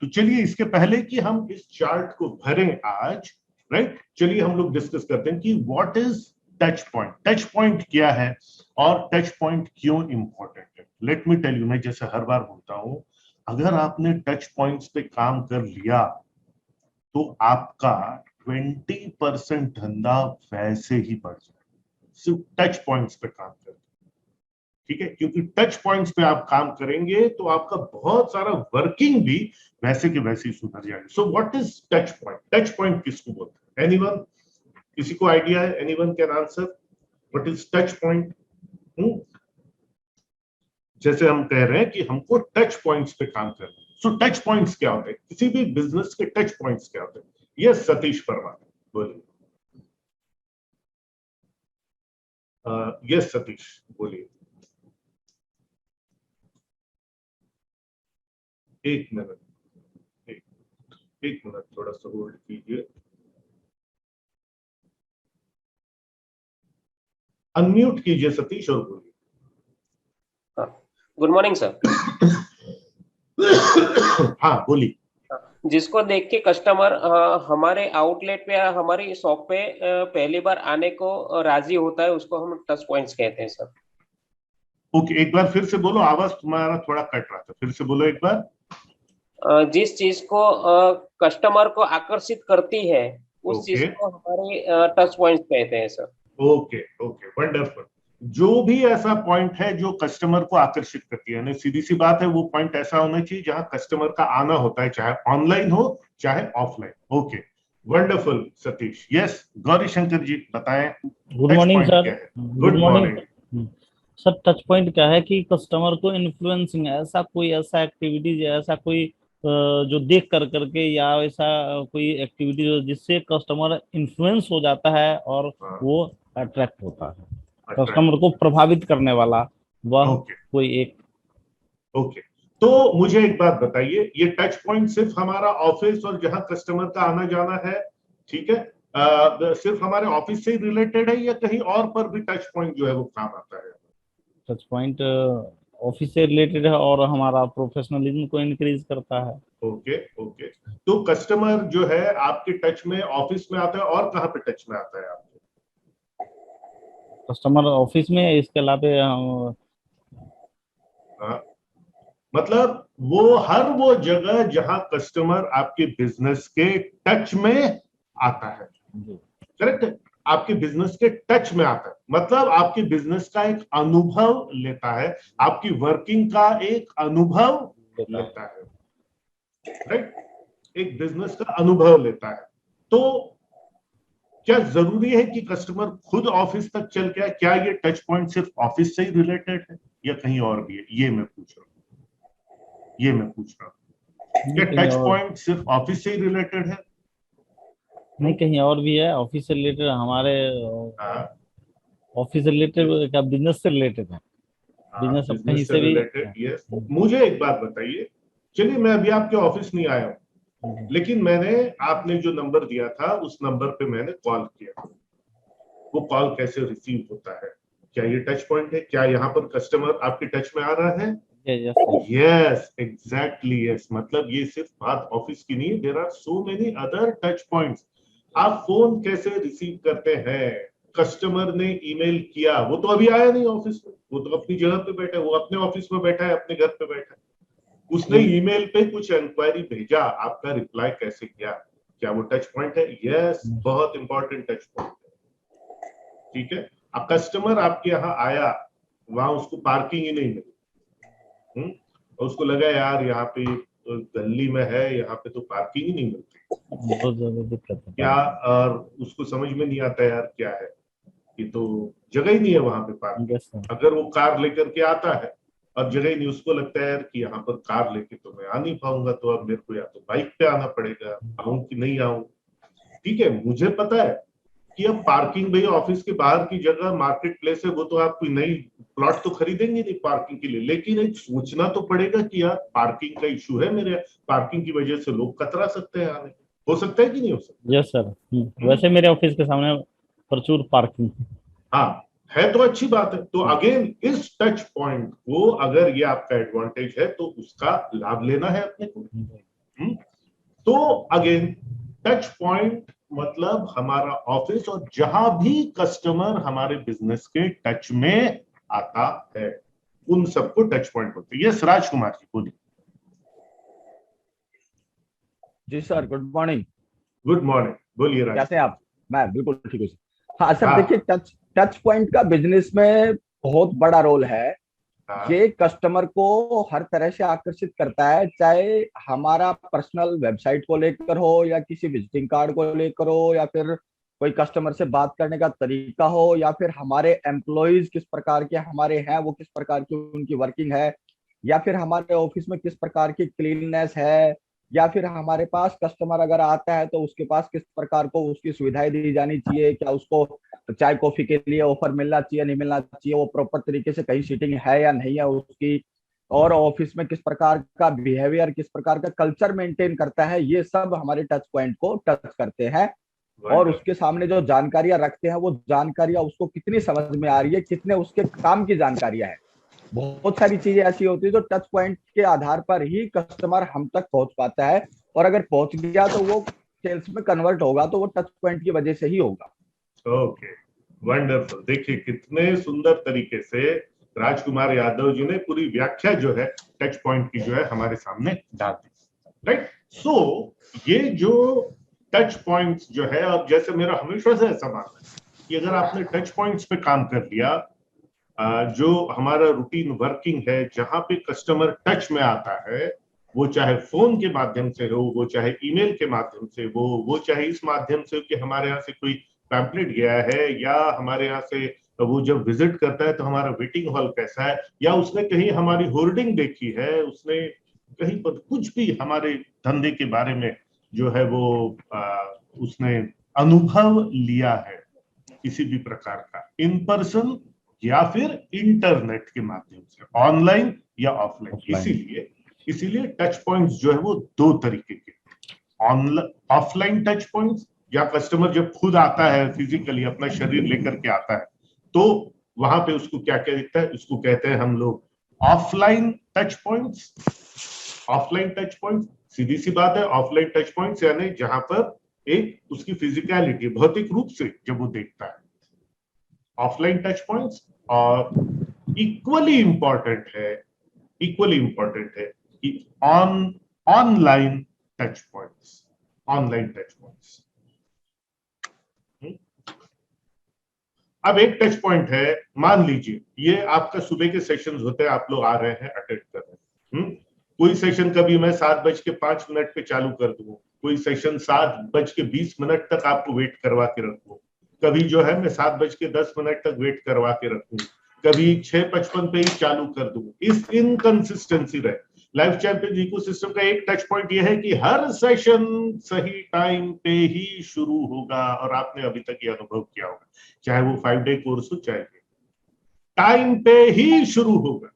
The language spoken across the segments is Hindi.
तो चलिए इसके पहले कि हम इस चार्ट को भरें आज, राइट, चलिए हम लोग डिस्कस करते हैं कि what is touch point, touch point क्या है और टच पॉइंट क्यों इंपॉर्टेंट है। लेट मी टेल यू, मैं जैसे हर बार बोलता हूं, अगर आपने टच पॉइंट्स पे काम कर लिया तो आपका 20% धंधा वैसे ही बढ़ जाएगा, सिर्फ टच पॉइंट्स पे काम कर, ठीक है, क्योंकि टच पॉइंट्स पे आप काम करेंगे तो आपका बहुत सारा वर्किंग भी वैसे के वैसे ही सुधर जाएगा। So what is touch point, touch point किसको बोलते हैं? एनीवन, किसी को आइडिया है? Anyone can answer what is touch point? जैसे हम कह रहे हैं कि हमको टच पॉइंट्स पे काम करना है, सो टच पॉइंट्स क्या होते हैं, किसी भी बिजनेस के टच पॉइंट्स क्या होते हैं? यस सतीश परमार, बोलिए। यस सतीश बोलिए। एक मिनट, एक मिनट, थोड़ा सा होल्ड कीजिए। अनम्यूट कीजिए सतीश और बोलिए। Good morning sir. हाँ बोलिए। जिसको देख के कस्टमर हमारे आउटलेट पे या हमारी शॉप पे पहली बार आने को राजी होता है, उसको हम टच पॉइंट्स कहते हैं सर। ओके, एक बार फिर से बोलो, आवाज तुम्हारा थोड़ा कट रहा था, फिर से बोलो एक बार। जिस चीज को कस्टमर को आकर्षित करती है उस चीज ओके को हमारे टच पॉइंट्स कहते हैं सर। Okay okay, wonderful. जो भी ऐसा पॉइंट है जो कस्टमर को आकर्षित करती है, यानी सीधी सी बात है, वो पॉइंट ऐसा होना चाहिए जहां कस्टमर का आना होता है, चाहे ऑनलाइन हो चाहे offline. Okay, wonderful Satish. Yes Gauri Shankar ji बताएं, good touch morning point sir. क्या है? Good morning sir. Touch point क्या है कि कस्टमर को इन्फ्लुएंसिंग, ऐसा एक्टिविटीज, ऐसा कोई जो देख कर करके या ऐसा कोई एक्टिविटी जिससे कस्टमर इन्फ्लुएंस हो जाता है और वो अट्रैक्ट होता है, कस्टमर को प्रभावित करने वाला वह कोई एक। ओके, तो मुझे एक बात बताइए, ये टच पॉइंट सिर्फ हमारा ऑफिस और जहां कस्टमर का आना जाना है, ठीक है, सिर्फ हमारे ऑफिस से ही रिलेटेड है या कहीं और पर भी टच पॉइंट जो है वो काम आता है? टच पॉइंट ऑफिस से रिलेटेड है और हमारा प्रोफेशनलिज्म को इंक्रीज करता है। ओके ओके, तो कस्टमर जो है आपके टच में ऑफिस में आता है और कहाँ पे टच में आता है आपके? कस्टमर ऑफिस में, इसके अलावा मतलब वो जगह जहां कस्टमर आपके बिजनेस के टच में आता है, करेक्ट है? आपके बिजनेस के टच में आता है मतलब आपके बिजनेस का एक अनुभव लेता है, आपकी वर्किंग का एक अनुभव लेता है, राइट, एक बिजनेस का अनुभव लेता है। तो क्या जरूरी है कि कस्टमर खुद ऑफिस तक चल के आए? क्या ये टच पॉइंट सिर्फ ऑफिस से ही रिलेटेड है या कहीं और भी है? ये मैं पूछ रहा हूँ, क्या टच पॉइंट सिर्फ ऑफिस से ही रिलेटेड है? नहीं, कहीं और भी है। ऑफिस से रिलेटेड, हमारे ऑफिस से रिलेटेड क्या बिजनेस से रिलेटेड है? बिजनेस अब कहीं से भी। यस, मुझे एक बात बताइए, चलिए मैं अभी आपके ऑफिस नहीं आया हूँ, लेकिन मैंने आपने जो नंबर दिया था उस नंबर पे मैंने कॉल किया, वो कॉल कैसे रिसीव होता है? क्या ये टच पॉइंट है? क्या यहाँ पर कस्टमर आपके टच में आ रहा है? यस एग्जैक्टली, यस, मतलब ये सिर्फ बात ऑफिस की नहीं है, there are so many other touch points. आप फोन कैसे रिसीव करते हैं? कस्टमर ने ईमेल किया, वो तो अभी आया नहीं ऑफिस में, वो तो अपनी जगह पे बैठा है, वो अपने ऑफिस में बैठा है, अपने घर पे बैठा है, उसने ईमेल पे कुछ इंक्वायरी भेजा, आपका रिप्लाई कैसे किया? क्या वो टच पॉइंट है? यस, बहुत इंपॉर्टेंट टच पॉइंट है, ठीक है। अब कस्टमर आपके यहाँ आया, वहां उसको पार्किंग ही नहीं मिली, उसको लगा यार यहाँ पे गली में है, यहाँ पे तो पार्किंग ही नहीं मिलती, बहुत ज्यादा दिक्कत है क्या, और उसको समझ में नहीं आता यार क्या है, ये तो जगह ही नहीं है वहां पे पार्किंग। अगर वो कार लेकर के आता है और जगह ही नहीं, उसको लगता है यार कि यहाँ पर कार लेके तो मैं आ नहीं पाऊंगा, तो अब मेरे को या तो बाइक पे आना पड़ेगा, आऊं कि नहीं आऊं। ठीक है, मुझे पता है कि अब पार्किंग भैया ऑफिस के बाहर की जगह मार्केट प्लेस है, वो तो आप कोई नई प्लॉट तो खरीदेंगे नहीं पार्किंग के लिए, लेकिन एक सोचना तो पड़ेगा कि यार पार्किंग का इशू है मेरे, पार्किंग की वजह से लोग कतरा सकते हैं आने, हो सकता है कि नहीं हो सकता? Yes sir. वैसे मेरे ऑफिस के सामने प्रचुर पार्किंग हाँ है, तो अच्छी बात है। तो अगेन इस टच पॉइंट को, अगर ये आपका एडवांटेज है तो उसका लाभ लेना है अपने को, तो अगेन टच पॉइंट मतलब हमारा ऑफिस और जहां भी कस्टमर हमारे बिजनेस के टच में आता है उन सबको टच पॉइंट बोलते हैं। यस राजकुमार जी बोलिए। जी sir, good morning. Good morning, बोलिए राज। कैसे हैं आप? मैं बिल्कुल ठीक हूँ सर। हाँ सर, हाँ। देखिए टच पॉइंट का बिजनेस में बहुत बड़ा रोल है। हाँ। ये कस्टमर को हर तरह से आकर्षित करता है, चाहे हमारा पर्सनल वेबसाइट को लेकर हो, या किसी विजिटिंग कार्ड को लेकर हो, या फिर कोई कस्टमर से बात करने का तरीका हो, या फिर हमारे एम्प्लॉयज किस प्रकार के हमारे हैं, वो किस प्रकार की उनकी वर्किंग है, या फिर हमारे ऑफिस में किस प्रकार की क्लीननेस है, या फिर हमारे पास कस्टमर अगर आता है तो उसके पास किस प्रकार को उसकी सुविधाएं दी जानी चाहिए, क्या उसको चाय कॉफी के लिए ऑफर मिलना चाहिए नहीं मिलना चाहिए, वो प्रॉपर तरीके से कहीं सीटिंग है या नहीं है उसकी, और ऑफिस में किस प्रकार का बिहेवियर, किस प्रकार का कल्चर मेंटेन करता है, ये सब हमारे टच पॉइंट को टच करते हैं। और उसके सामने जो जानकारियां रखते हैं वो जानकारियां उसको कितनी समझ में आ रही है, कितने उसके काम की जानकारियां है। बहुत सारी चीजें ऐसी होती है जो टच पॉइंट के आधार पर ही कस्टमर हम तक पहुंच पाता है, और अगर पहुंच गया तो वो सेल्स में कन्वर्ट होगा तो वो टच पॉइंट की वजह से ही होगा। Okay, wonderful. देखिए कितने सुंदर तरीके से राजकुमार यादव जी ने पूरी व्याख्या जो है टच पॉइंट की जो है हमारे सामने डाल दी। राइट। सो ये जो टच पॉइंट्स जो है, अब जैसे मेरा हमेशा से ऐसा मानना है कि अगर आपने टच पॉइंट्स पे काम कर लिया, जो हमारा रूटीन वर्किंग है, जहां पे कस्टमर टच में आता है, वो चाहे फोन के माध्यम से हो, वो चाहे ईमेल के माध्यम से हो, वो चाहे इस माध्यम से कि हमारे यहाँ से कोई पैम्पलेट गया है, या हमारे यहाँ से वो जब विजिट करता है तो हमारा वेटिंग हॉल कैसा है, या उसने कहीं हमारी होर्डिंग देखी है, उसने कहीं पर कुछ भी हमारे धंधे के बारे में जो है वो उसने अनुभव लिया है किसी भी प्रकार का, इन पर्सन या फिर इंटरनेट के माध्यम से, ऑनलाइन या ऑफलाइन। इसीलिए टच पॉइंट्स जो है वो दो तरीके के, ऑफलाइन टच पॉइंट्स, या कस्टमर जब खुद आता है फिजिकली अपना शरीर लेकर के आता है तो वहां पे उसको क्या क्या दिखता है, उसको कहते हैं हम लोग offline touch points. Offline touch points, सीधी सी बात है, ऑफलाइन टच पॉइंट्स यानी जहां पर एक उसकी फिजिकलिटी भौतिक रूप से जब वो देखता है, ऑफलाइन टच पॉइंट्स। और इक्वली इंपॉर्टेंट है कि online touch points, online touch points. अब एक टच पॉइंट है, मान लीजिए ये आपका सुबह के सेशंस होते हैं, आप लोग आ रहे हैं, अटेंड कर रहे हैं। कोई सेशन कभी मैं 7:05 पे चालू कर दूं, कोई सेशन 7:20 तक आपको वेट करवा के रखूं, कभी जो है मैं 7:10 तक वेट करवा के रखूं, कभी 6:55 पे ही चालू कर दूं। इस इनकंसिस्टेंसी रहे। लाइफ चैंपियंस इकोसिस्टम का एक टच पॉइंट यह है कि हर सेशन सही टाइम पे ही शुरू होगा, और आपने अभी तक ये अनुभव किया होगा, चाहे वो 5 डे कोर्स हो, चाहे टाइम पे ही शुरू होगा।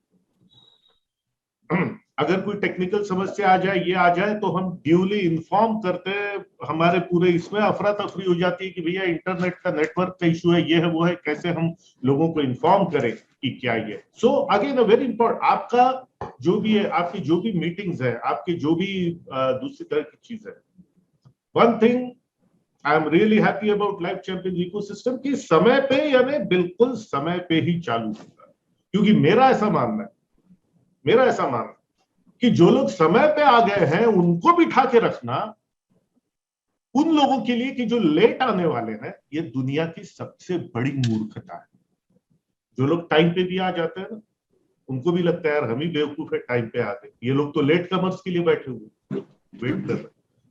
अगर कोई टेक्निकल समस्या आ जाए, ये आ जाए, तो हम ड्यूली इन्फॉर्म करते हैं, हमारे पूरे इसमें अफरा तफरी हो जाती है कि भैया इंटरनेट का नेटवर्क का इशू है, ये है वो है, कैसे हम लोगों को इन्फॉर्म करें कि क्या ये। सो अगेन वेरी इंपॉर्टेंट, आपका जो भी है, आपकी जो भी मीटिंग्स है, आपकी जो भी दूसरी तरह की चीज है, one thing I am really happy about life champions ecosystem की समय पे, यानी बिल्कुल समय पे ही चालू होगा। क्योंकि मेरा ऐसा मानना है कि जो लोग समय पे आ गए हैं उनको बिठा के रखना उन लोगों के लिए कि जो लेट आने वाले हैं, ये दुनिया की सबसे बड़ी मूर्खता है। जो लोग टाइम पे भी आ जाते हैं ना, उनको भी लगता है यार हम ही बेवकूफ है, टाइम पे आते, ये लोग तो लेट कमर्स के लिए बैठे हुए वेट कर रहे।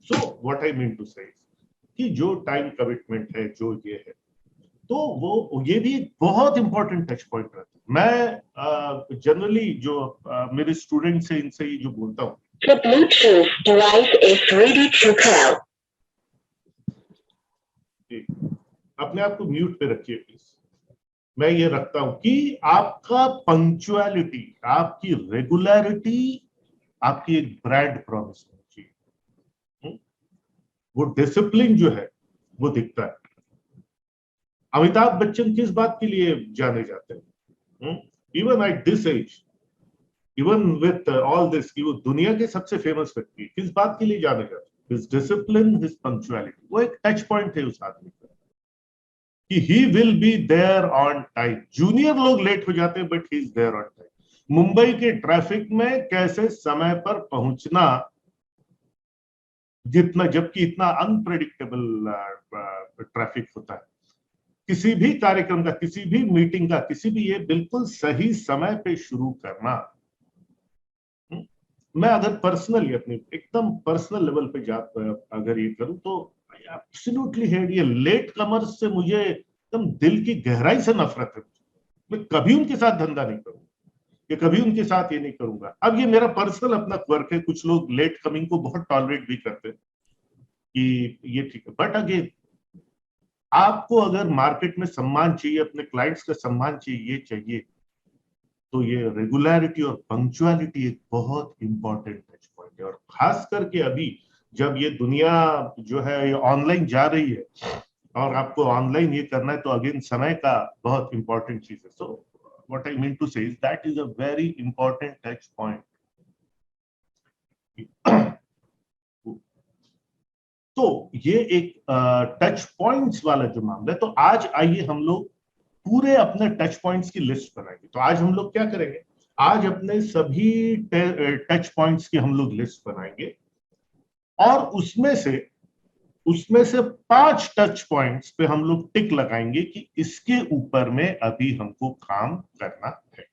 So what I mean to say कि जो टाइम कमिटमेंट है, जो ये है, तो वो ये भी बहुत इंपॉर्टेंट टच पॉइंट रहता है। मैं जनरली जो मेरे स्टूडेंट से, इनसे ही जो बोलता हूँ, अपने आप को म्यूट पे रखिए प्लीज। मैं ये रखता हूं कि आपका पंक्चुअलिटी, आपकी रेगुलरिटी, आपकी एक ब्रांड प्रॉमिस होनी चाहिए। वो डिसिप्लिन जो है वो दिखता है। अमिताभ बच्चन किस बात के लिए जाने जाते हैं? Even at this age even with all this कि वो दुनिया के सबसे फेमस व्यक्ति है, किस बात के लिए जाने जाते? His discipline, his punctuality. वो एक टच पॉइंट है उस आदमी का कि he will be there on time. Junior लोग लेट हो जाते हैं but he is there on time. Mumbai के ट्रैफिक में कैसे समय पर पहुंचना, जितना जबकि इतना अनप्रेडिक्टेबल ट्रैफिक होता है, किसी भी कार्यक्रम का, किसी भी मीटिंग का, किसी भी, ये बिल्कुल सही समय पे शुरू करना। मैं अगर पर्सनली अपनी एकदम पर्सनल लेवल पे जा अगर ये करूं तो एब्सोल्युटली हेड, ये लेट कमर्स से मुझे एकदम दिल की गहराई से नफरत है। मैं कभी उनके साथ धंधा नहीं करूंगा, ये कभी उनके साथ ये नहीं करूंगा। अब ये मेरा पर्सनल अपना क्वर्क है, कुछ लोग लेट कमिंग को बहुत टॉलरेट भी करते हैं कि ये ठीक है, बट अगेन आपको अगर मार्केट में सम्मान चाहिए, अपने क्लाइंट्स का सम्मान चाहिए, तो ये रेगुलरिटी और पंक्चुअलिटी एक बहुत इंपॉर्टेंट टच पॉइंट है। और खास करके अभी जब ये दुनिया जो है ये ऑनलाइन जा रही है और आपको ऑनलाइन ये करना है, तो अगेन समय का बहुत इंपॉर्टेंट चीज है। So what I mean to say is that is a very important touch point. तो ये एक टच पॉइंट्स वाला जो मामला है। तो आज आइए हम लोग पूरे अपने टच पॉइंट्स की लिस्ट बनाएंगे। तो आज हम लोग क्या करेंगे, आज अपने सभी टच पॉइंट्स की हम लोग लिस्ट बनाएंगे और उसमें से 5 टच पॉइंट्स पे हम लोग टिक लगाएंगे कि इसके ऊपर में अभी हमको काम करना है।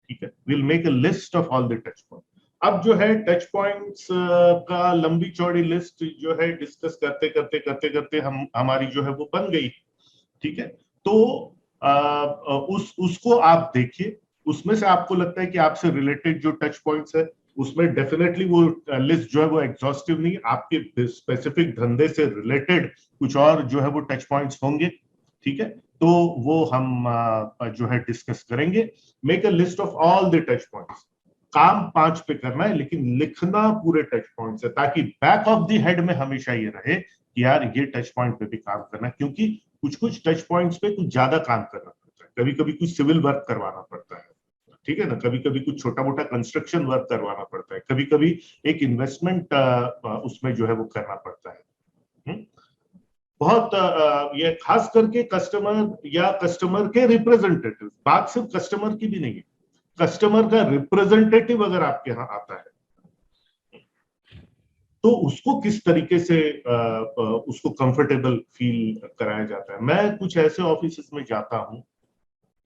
ठीक है, will make a list of all the touch point. अब जो है टच पॉइंट्स का लंबी चौड़ी लिस्ट जो है डिस्कस करते हमारी जो है वो बन गई। ठीक है, तो उसको आप देखिए, उसमें से आपको लगता है कि आपसे रिलेटेड जो टच पॉइंट्स है उसमें डेफिनेटली वो लिस्ट जो है वो एग्जॉस्टिव नहीं, आपके स्पेसिफिक धंधे से रिलेटेड कुछ और जो है वो टच पॉइंट्स होंगे। ठीक है, तो वो हम जो है डिस्कस करेंगे। Make a list of all the touch points. काम 5 पे करना है लेकिन लिखना पूरे टच पॉइंट्स है, ताकि बैक ऑफ द हेड में हमेशा ये रहे कि यार ये टच पॉइंट पे भी काम करना है। क्योंकि कुछ टच पॉइंट्स पे कुछ ज्यादा काम करना पड़ता है, कभी कभी कुछ सिविल वर्क करवाना पड़ता है, ठीक है ना, कभी कभी कुछ छोटा मोटा कंस्ट्रक्शन वर्क करवाना पड़ता है, कभी कभी एक इन्वेस्टमेंट उसमें जो है वो करना पड़ता है। बहुत ये खास करके कस्टमर या कस्टमर के रिप्रेजेंटेटिव, बात सिर्फ कस्टमर की भी नहीं है, कस्टमर का रिप्रेजेंटेटिव अगर आपके यहाँ आता है तो उसको किस तरीके से उसको कंफर्टेबल फील कराया जाता है। मैं कुछ ऐसे ऑफिस में जाता हूं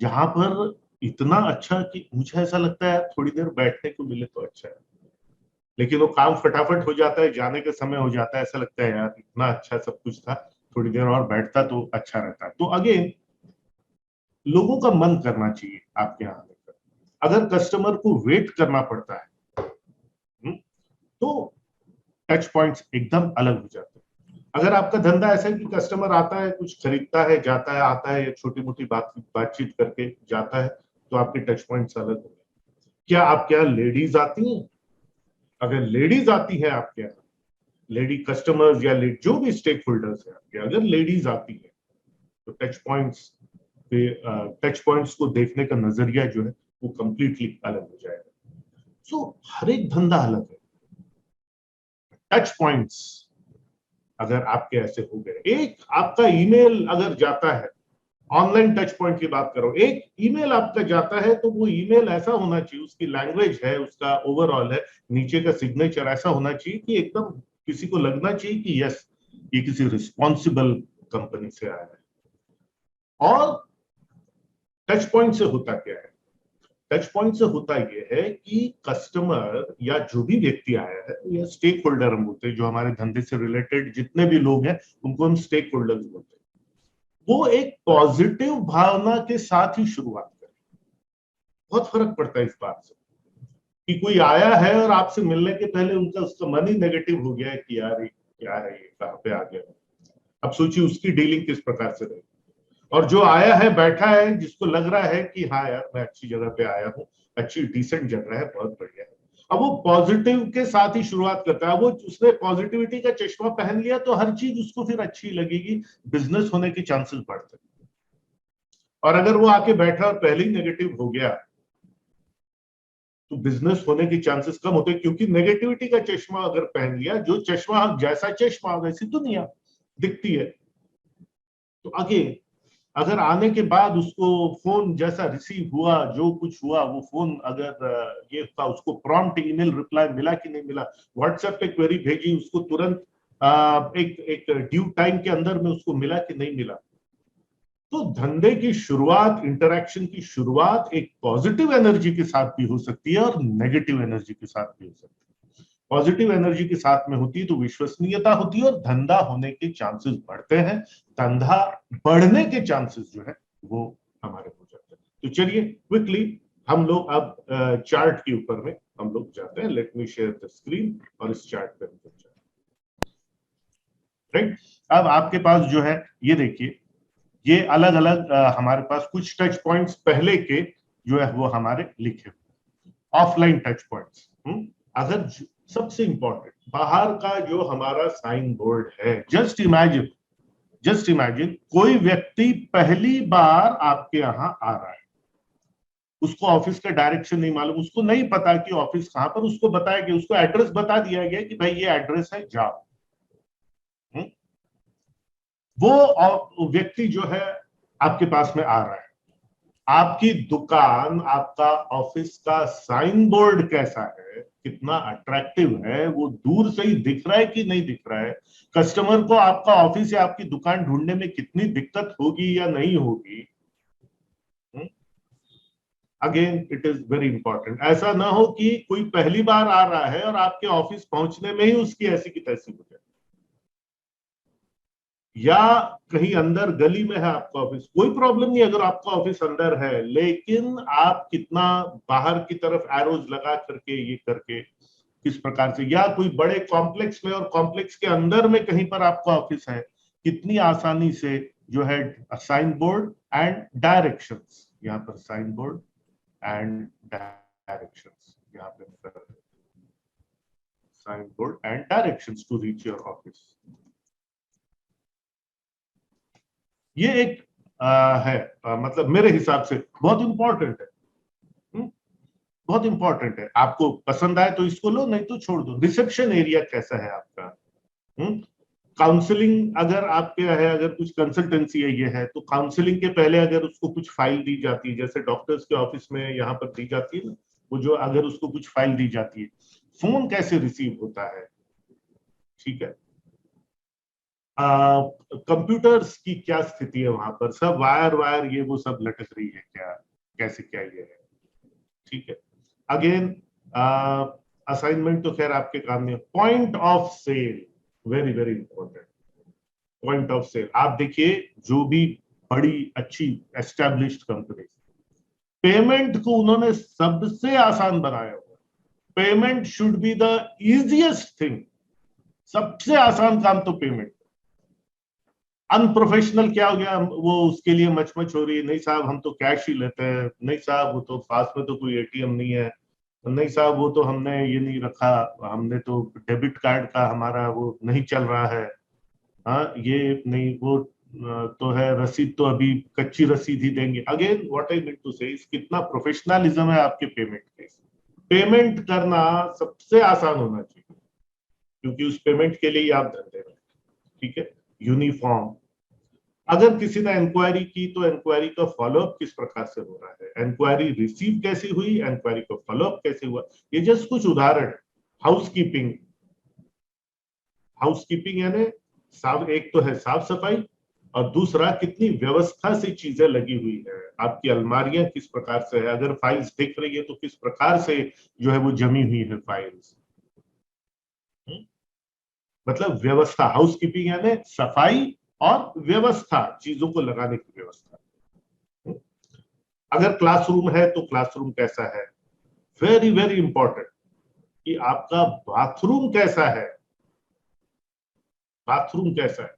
जहां पर इतना अच्छा कि मुझे ऐसा लगता है थोड़ी देर बैठने को मिले तो अच्छा है, लेकिन वो काम फटाफट हो जाता है, जाने का समय हो जाता है, ऐसा लगता है यार इतना अच्छा सब कुछ था, थोड़ी देर और बैठता तो अच्छा रहता। तो अगेन लोगों का मन करना चाहिए आपके यहाँ आने का। अगर कस्टमर को वेट करना पड़ता है तो टच पॉइंट्स एकदम अलग हो जाते हैं। अगर आपका धंधा ऐसा है कि कस्टमर आता है, कुछ खरीदता है, जाता है, आता है, या छोटी मोटी बातचीत करके जाता है, तो आपके टच पॉइंट्स अलग होंगे। क्या आपके यहाँ लेडीज आती हैं? अगर लेडीज आती है आपके यहाँ, लेडी कस्टमर्स या जो भी स्टेक होल्डर्स है आपके, अगर लेडीज आती है तो टच पॉइंट्स को देखने का नजरिया जो है वो कंप्लीटली अलग हो जाएगा। सो हर एक धंधा अलग है। टच पॉइंट्स अगर आपके ऐसे हो गए, एक आपका ईमेल अगर जाता है, ऑनलाइन टच पॉइंट की बात करो, एक ईमेल आपका जाता है तो वो ईमेल ऐसा होना चाहिए, उसकी लैंग्वेज है, उसका ओवरऑल है, नीचे का सिग्नेचर ऐसा होना चाहिए कि एकदम किसी को लगना चाहिए कि यस ये किसी रिस्पॉन्सिबल कंपनी से आया है। और टच पॉइंट से होता क्या है, टच पॉइंट से होता यह है कि कस्टमर या जो भी व्यक्ति आया है या स्टेक होल्डर हम बोलते हैं, जो हमारे धंधे से रिलेटेड जितने भी लोग हैं उनको हम स्टेक होल्डर्स बोलते हैं, वो एक पॉजिटिव भावना के साथ ही शुरुआत करें। बहुत फर्क पड़ता है इस बात से कि कोई आया है और आपसे मिलने के पहले उसका मन ही नेगेटिव हो गया है कि यार ये क्या है, ये कहाँ पे आ गया। अब सोचिए उसकी डीलिंग किस प्रकार से रहेगी। और जो आया है, बैठा है, जिसको लग रहा है कि हाँ यार मैं अच्छी जगह पे आया हूँ, अच्छी डिसेंट जगह है, बहुत बढ़िया है, अब वो पॉजिटिव के साथ ही शुरुआत करता है। वो उसने पॉजिटिविटी का चश्मा पहन लिया तो हर चीज उसको फिर अच्छी लगेगी, बिजनेस होने के चांसेस बढ़ते हैं। और अगर वो आके बैठा और पहले ही नेगेटिव हो गया तो बिजनेस होने के चांसेस कम होते हैं, क्योंकि नेगेटिविटी का चश्मा अगर पहन लिया, जो चश्मा जैसा चश्मा वैसी दुनिया दिखती है। तो आगे अगर आने के बाद उसको फोन जैसा रिसीव हुआ, जो कुछ हुआ, वो फोन अगर ये था, उसको प्रॉम्प्ट ईमेल रिप्लाई मिला कि नहीं मिला, व्हाट्सएप पे क्वेरी भेजी, उसको तुरंत एक ड्यू टाइम के अंदर में उसको मिला कि नहीं मिला। तो धंधे की शुरुआत, इंटरैक्शन की शुरुआत एक पॉजिटिव एनर्जी के साथ भी हो सकती है और नेगेटिव एनर्जी के साथ भी हो सकती है। पॉजिटिव एनर्जी के साथ में होती है तो विश्वसनीयता होती है और धंधा होने के चांसेस बढ़ते हैं, धंधा बढ़ने के चांसेस जो है वो हमारे हो जाते हैं। तो चलिए क्विकली हम लोग अब चार्ट के ऊपर में हम लोग जाते हैं। Let me share the screen और इस चार्ट पे हम लोग जाते हैं। राइट, अब आपके पास जो है ये देखिए, ये अलग अलग हमारे पास कुछ टच पॉइंट्स पहले के जो है वो हमारे लिखे ऑफलाइन टच पॉइंट्स। अगर सबसे इंपॉर्टेंट बाहर का जो हमारा साइन बोर्ड है, जस्ट इमेजिन कोई व्यक्ति पहली बार आपके यहां आ रहा है, उसको ऑफिस का डायरेक्शन नहीं मालूम, उसको नहीं पता कि ऑफिस कहां पर, उसको बताया गया, उसको एड्रेस बता दिया गया कि भाई ये एड्रेस है, जाओ। वो व्यक्ति जो है आपके पास में आ रहा है, आपकी दुकान, आपका ऑफिस का साइन बोर्ड कैसा है, कितना अट्रैक्टिव है, वो दूर से ही दिख रहा है कि नहीं दिख रहा है, कस्टमर को आपका ऑफिस या आपकी दुकान ढूंढने में कितनी दिक्कत होगी या नहीं होगी। Again it is very important. ऐसा ना हो कि कोई पहली बार आ रहा है और आपके ऑफिस पहुंचने में ही उसकी ऐसी की तैसी हो जाए, या कहीं अंदर गली में है आपका ऑफिस, कोई प्रॉब्लम नहीं अगर आपका ऑफिस अंदर है, लेकिन आप कितना बाहर की तरफ एरोज लगा करके ये करके किस प्रकार से, या कोई बड़े कॉम्प्लेक्स में और कॉम्प्लेक्स के अंदर में कहीं पर आपका ऑफिस है, कितनी आसानी से जो है साइन बोर्ड एंड डायरेक्शंस, यहाँ पर साइन बोर्ड एंड डायरेक्शंस, यहाँ पे sign board and directions to reach your office. ये एक है मतलब मेरे हिसाब से बहुत इंपॉर्टेंट है, बहुत इंपॉर्टेंट है। आपको पसंद आए तो इसको लो, नहीं तो छोड़ दो। रिसेप्शन एरिया कैसा है आपका, काउंसलिंग अगर आपके है, अगर कुछ कंसल्टेंसी है ये है, तो काउंसलिंग के पहले अगर उसको कुछ फाइल दी जाती है, जैसे डॉक्टर्स के ऑफिस में यहाँ पर दी जाती है ना, वो जो अगर उसको कुछ फाइल दी जाती है, फोन कैसे रिसीव होता है, ठीक है, कंप्यूटर्स की क्या स्थिति है वहां पर, सब वायर ये वो सब लटक रही है क्या, कैसे क्या ये है, ठीक है। अगेन असाइनमेंट तो खैर आपके काम में। Point of sale, very very important. Point of sale आप देखिए, जो भी बड़ी अच्छी एस्टैब्लिश्ड कंपनी, पेमेंट को उन्होंने सबसे आसान बनाया हुआ। Payment should be the easiest thing, सबसे आसान काम तो पेमेंट। अनप्रोफेशनल क्या हो गया, वो उसके लिए मच हो रही है, नहीं साहब हम तो कैश ही लेते हैं, नहीं साहब वो तो पास में तो कोई एटीएम नहीं है, नहीं साहब वो तो हमने ये नहीं रखा, हमने तो डेबिट कार्ड का हमारा वो नहीं चल रहा है, हाँ ये नहीं, वो तो है, रसीद तो अभी कच्ची रसीद ही देंगे। Again what I mean to say, कितना प्रोफेशनलिज्म है आपके पेमेंट के। पेमेंट करना सबसे आसान होना चाहिए, क्योंकि उस पेमेंट के लिए ही आप धंधे में, ठीक है। यूनिफॉर्म, अगर किसी ने इंक्वायरी की तो इंक्वायरी का फॉलोअप किस प्रकार से हो रहा है, इंक्वायरी रिसीव कैसे हुई, इंक्वायरी का फॉलोअप कैसे हुआ, ये जस्ट कुछ उदाहरण है। हाउसकीपिंग, हाउसकीपिंग यानी एक तो है साफ सफाई, और दूसरा कितनी व्यवस्था से चीजें लगी हुई है, आपकी अलमारियां किस प्रकार से है, अगर फाइल्स दिख रही है तो किस प्रकार से जो है वो जमी हुई है फाइल्स, मतलब व्यवस्था। हाउसकीपिंग यानी सफाई और व्यवस्था, चीजों को लगाने की व्यवस्था। अगर क्लासरूम है तो क्लासरूम कैसा है, वेरी वेरी इंपॉर्टेंट, कि आपका बाथरूम कैसा है, बाथरूम कैसा है।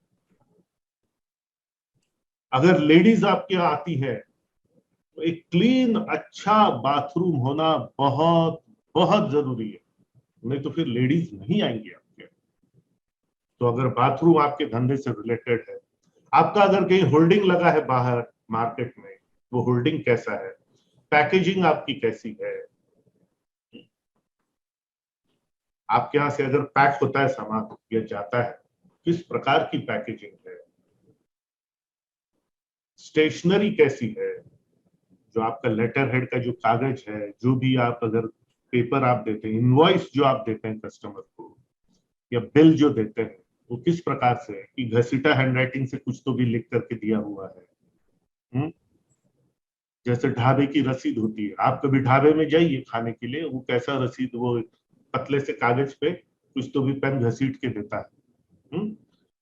अगर लेडीज आपके यहाँ आती है तो एक क्लीन अच्छा बाथरूम होना बहुत बहुत जरूरी है, नहीं तो फिर लेडीज नहीं आएंगी आपके। तो अगर बाथरूम आपके धंधे से रिलेटेड है, आपका अगर कहीं होल्डिंग लगा है बाहर मार्केट में, वो होल्डिंग कैसा है, पैकेजिंग आपकी कैसी है, आपके यहाँ से अगर पैक होता है सामान या जाता है, किस प्रकार की पैकेजिंग है, स्टेशनरी कैसी है, जो आपका लेटर हेड का जो कागज है, जो भी आप अगर पेपर आप देते हैं, इनवॉइस जो आप देते हैं कस्टमर को या बिल जो देते हैं, वो किस प्रकार से है कि घसीटा हैंडराइटिंग से कुछ तो भी लिख करके दिया हुआ है। जैसे ढाबे की रसीद होती है, आप कभी ढाबे में जाइए खाने के लिए, वो कैसा रसीद, वो पतले से कागज पे कुछ तो भी पेन घसीट के देता है।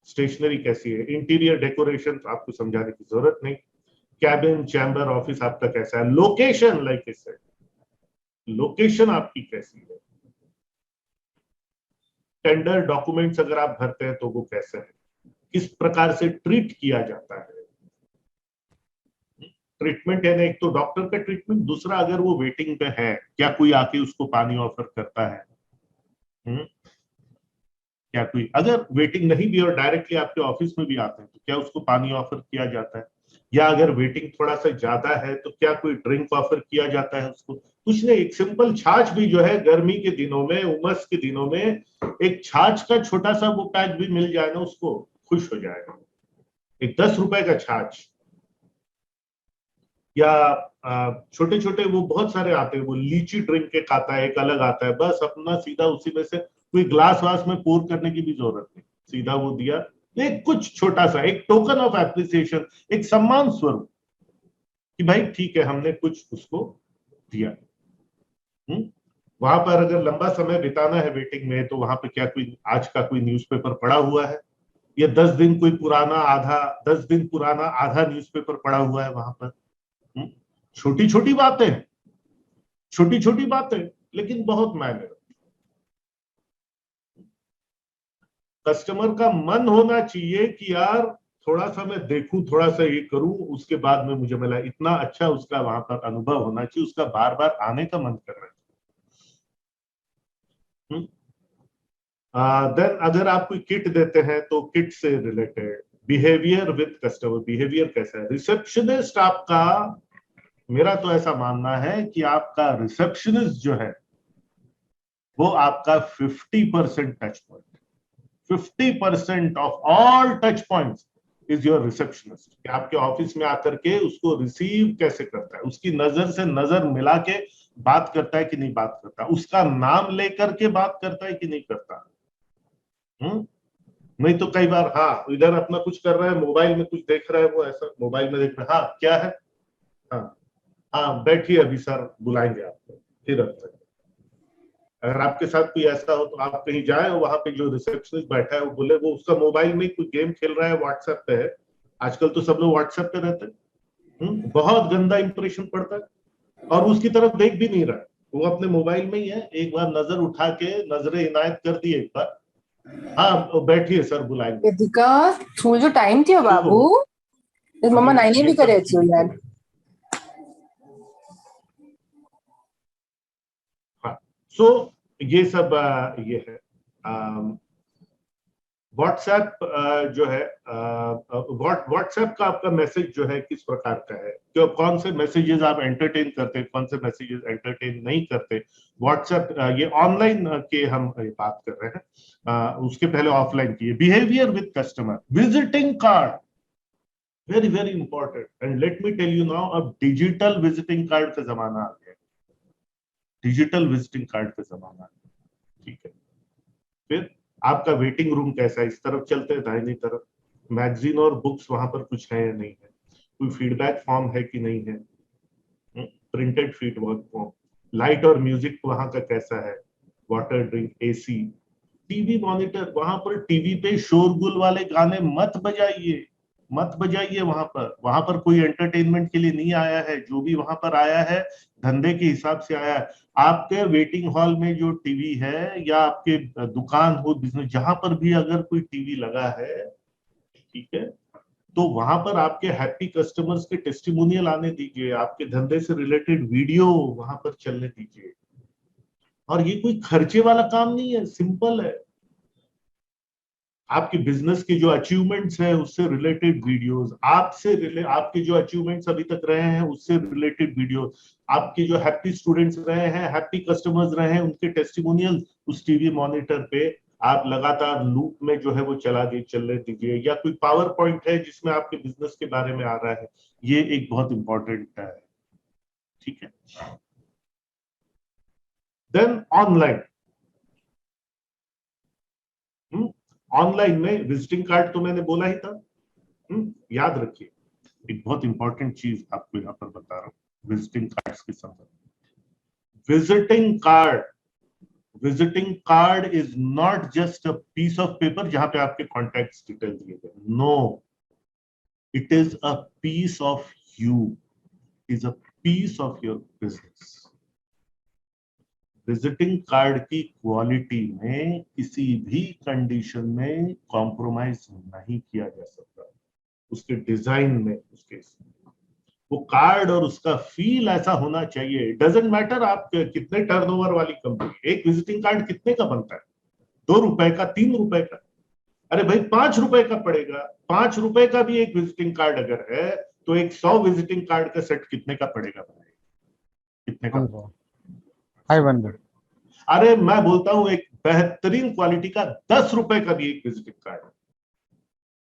स्टेशनरी कैसी है, इंटीरियर डेकोरेशन तो आपको समझाने की जरूरत नहीं, कैबिन चैम्बर ऑफिस आपका कैसा है, लोकेशन लाइक कैसे, लोकेशन आपकी कैसी है, टेंडर डॉक्यूमेंट्स अगर आप भरते हैं तो वो कैसे है, किस प्रकार से ट्रीट किया जाता है। ट्रीटमेंट है ना, एक तो डॉक्टर का ट्रीटमेंट, दूसरा अगर वो वेटिंग पे है, क्या कोई आके उसको पानी ऑफर करता है। क्या कोई अगर वेटिंग नहीं भी और डायरेक्टली आपके ऑफिस में भी आते हैं तो क्या उसको पानी ऑफर किया जाता है, या अगर वेटिंग थोड़ा सा ज्यादा है तो क्या कोई ड्रिंक ऑफर किया जाता है उसको। कुछ नहीं, एक सिंपल छाछ भी जो है गर्मी के दिनों में, उमस के दिनों में एक छाछ का छोटा सा वो पैक भी मिल जाए ना, उसको खुश हो जाएगा। एक 10 रुपए का छाछ, या छोटे छोटे वो बहुत सारे आते हैं, वो लीची ड्रिंक के खाता है, एक अलग आता है, बस अपना सीधा उसी में से कोई ग्लास वास में पोर करने की भी जरूरत नहीं, सीधा वो दिया। एक कुछ छोटा सा एक टोकन ऑफ एप्रिसिएशन, एक सम्मान स्वरूप कि भाई ठीक है हमने कुछ उसको दिया। वहां पर अगर लंबा समय बिताना है वेटिंग में, तो वहां पे क्या कोई आज का कोई न्यूज़पेपर पड़ा हुआ है, या 10 दिन कोई पुराना आधा 10 दिन पुराना आधा न्यूज़पेपर पड़ा हुआ है वहां पर। छोटी छोटी बातें, छोटी छोटी बातें, लेकिन बहुत मायने। कस्टमर का मन होना चाहिए कि यार थोड़ा सा मैं देखूं, थोड़ा सा ये करूं, उसके बाद में मुझे मिला, इतना अच्छा उसका वहां पर अनुभव होना चाहिए, उसका बार बार आने का मन करना चाहिए। देन अगर आप कोई किट देते हैं तो किट से related behaviour with customer, behaviour कैसा है, रिसेप्शनिस्ट आपका, मेरा तो ऐसा मानना है कि आपका रिसेप्शनिस्ट जो है वो आपका 50% touch point, 50% of all touch points is your receptionist. कि आपके ऑफिस में आकर के उसको रिसीव कैसे करता है, उसकी नजर से नजर मिला के बात करता है कि नहीं बात करता, उसका नाम लेकर के बात करता है कि नहीं करता। नहीं तो कई बार हाँ इधर अपना कुछ कर रहा है, मोबाइल में कुछ देख रहा है, वो ऐसा मोबाइल में देख रहा है, हाँ क्या है, हाँ हाँ बैठिए अभी सर बुलाएंगे आपको, फिर रखते हैं। अगर आपके साथ कोई ऐसा हो तो आप कहीं जाए और वहां पे जो रिसेप्शनिस्ट बैठा है वो बोले वो उसका मोबाइल में कोई गेम खेल रहा है, व्हाट्सएप पे है, आजकल तो सब लोग व्हाट्सएप पे रहते हैं, बहुत गंदा इंप्रेशन पड़ता है, और उसकी तरफ देख भी नहीं रहा है, वो अपने मोबाइल में ही है, एक बार नजर उठा के नजरें इनायत कर दी एक बार, हाँ बैठिए सर बुलाएंगे। वेदिका तुझो टाइम थियो बाबू, मम्मा नाइने भी करे छो यार। हाँ सो ये सब ये है। व्हाट्सएप जो है, व्हाट्सएप का आपका मैसेज जो है किस प्रकार का है, क्यों कौन से मैसेजेस आप एंटरटेन करते हैं, कौन से मैसेजेस एंटरटेन नहीं करते। व्हाट्सएप ये ऑनलाइन के हम बात कर रहे हैं, उसके पहले ऑफलाइन की। Behaviour with customer, visiting card very very important, and let me tell you now, अब डिजिटल विजिटिंग कार्ड का जमाना आ गया, डिजिटल विजिटिंग कार्ड का जमाना आ गया, ठीक है। फिर आपका वेटिंग रूम कैसा है, इस तरफ चलते हैं दाहिनी तरफ, मैगजीन और बुक्स वहां पर कुछ है या नहीं है, कोई फीडबैक फॉर्म है कि नहीं है, प्रिंटेड फीडबैक फॉर्म, लाइट और म्यूजिक वहां का कैसा है, water drink, AC, TV monitor, वहां पर टीवी पे शोरगुल वाले गाने मत बजाइए, मत बजाइए, वहां पर कोई एंटरटेनमेंट के लिए नहीं आया है, जो भी वहां पर आया है धंधे के हिसाब से आया है। आपके वेटिंग हॉल में जो टीवी है, या आपके दुकान हो, बिजनेस, जहां पर भी अगर कोई टीवी लगा है, ठीक है, तो वहां पर आपके हैप्पी कस्टमर्स के टेस्टिमोनियल आने दीजिए, आपके धंधे से रिलेटेड वीडियो वहां पर चलने दीजिए। और ये कोई खर्चे वाला काम नहीं है, सिंपल है। आपकी बिजनेस की जो अचीवमेंट्स है उससे रिलेटेड वीडियोस, आपके जो अचीवमेंट्स अभी तक रहे हैं उससे रिलेटेड वीडियोस, आपके जो हैप्पी स्टूडेंट्स रहे हैं, हैप्पी कस्टमर्स रहे हैं, उनके टेस्टिमोनियल उस टीवी मॉनिटर पे आप लगातार लूप में जो है वो चलने दीजिए। या कोई पावर पॉइंट है जिसमें आपके बिजनेस के बारे में आ रहा है, ये एक बहुत इंपॉर्टेंट है। ठीक है। देन ऑनलाइन, ऑनलाइन में विजिटिंग कार्ड तो मैंने बोला ही था। याद रखिए, एक बहुत इंपॉर्टेंट चीज आपको यहां पर बता रहा हूं विजिटिंग कार्ड्स के संबंध में। Visiting card is not just a piece of paper जहां पे आपके कॉन्टैक्ट्स डिटेल दिए गए। No, it is a piece of you, is a piece of your business. Visiting card की क्वालिटी में किसी भी कंडीशन में कॉम्प्रोमाइज नहीं किया जा सकता। उसके डिजाइन में, उसके वो कार्ड और उसका फील ऐसा होना चाहिए। डजेंट मैटर आप कितने टर्नओवर वाली कंपनी, एक विजिटिंग कार्ड कितने का बनता है? 2 रुपए का, 3 रुपए का? अरे भाई 5 रुपए का पड़ेगा। 5 रुपए का भी एक विजिटिंग कार्ड अगर है तो एक 100 विजिटिंग कार्ड का सेट कितने का पड़ेगा भाई? कितने का? 500। अरे मैं बोलता हूं एक बेहतरीन क्वालिटी का 10 रुपए का भी एक विजिटिंग कार्ड है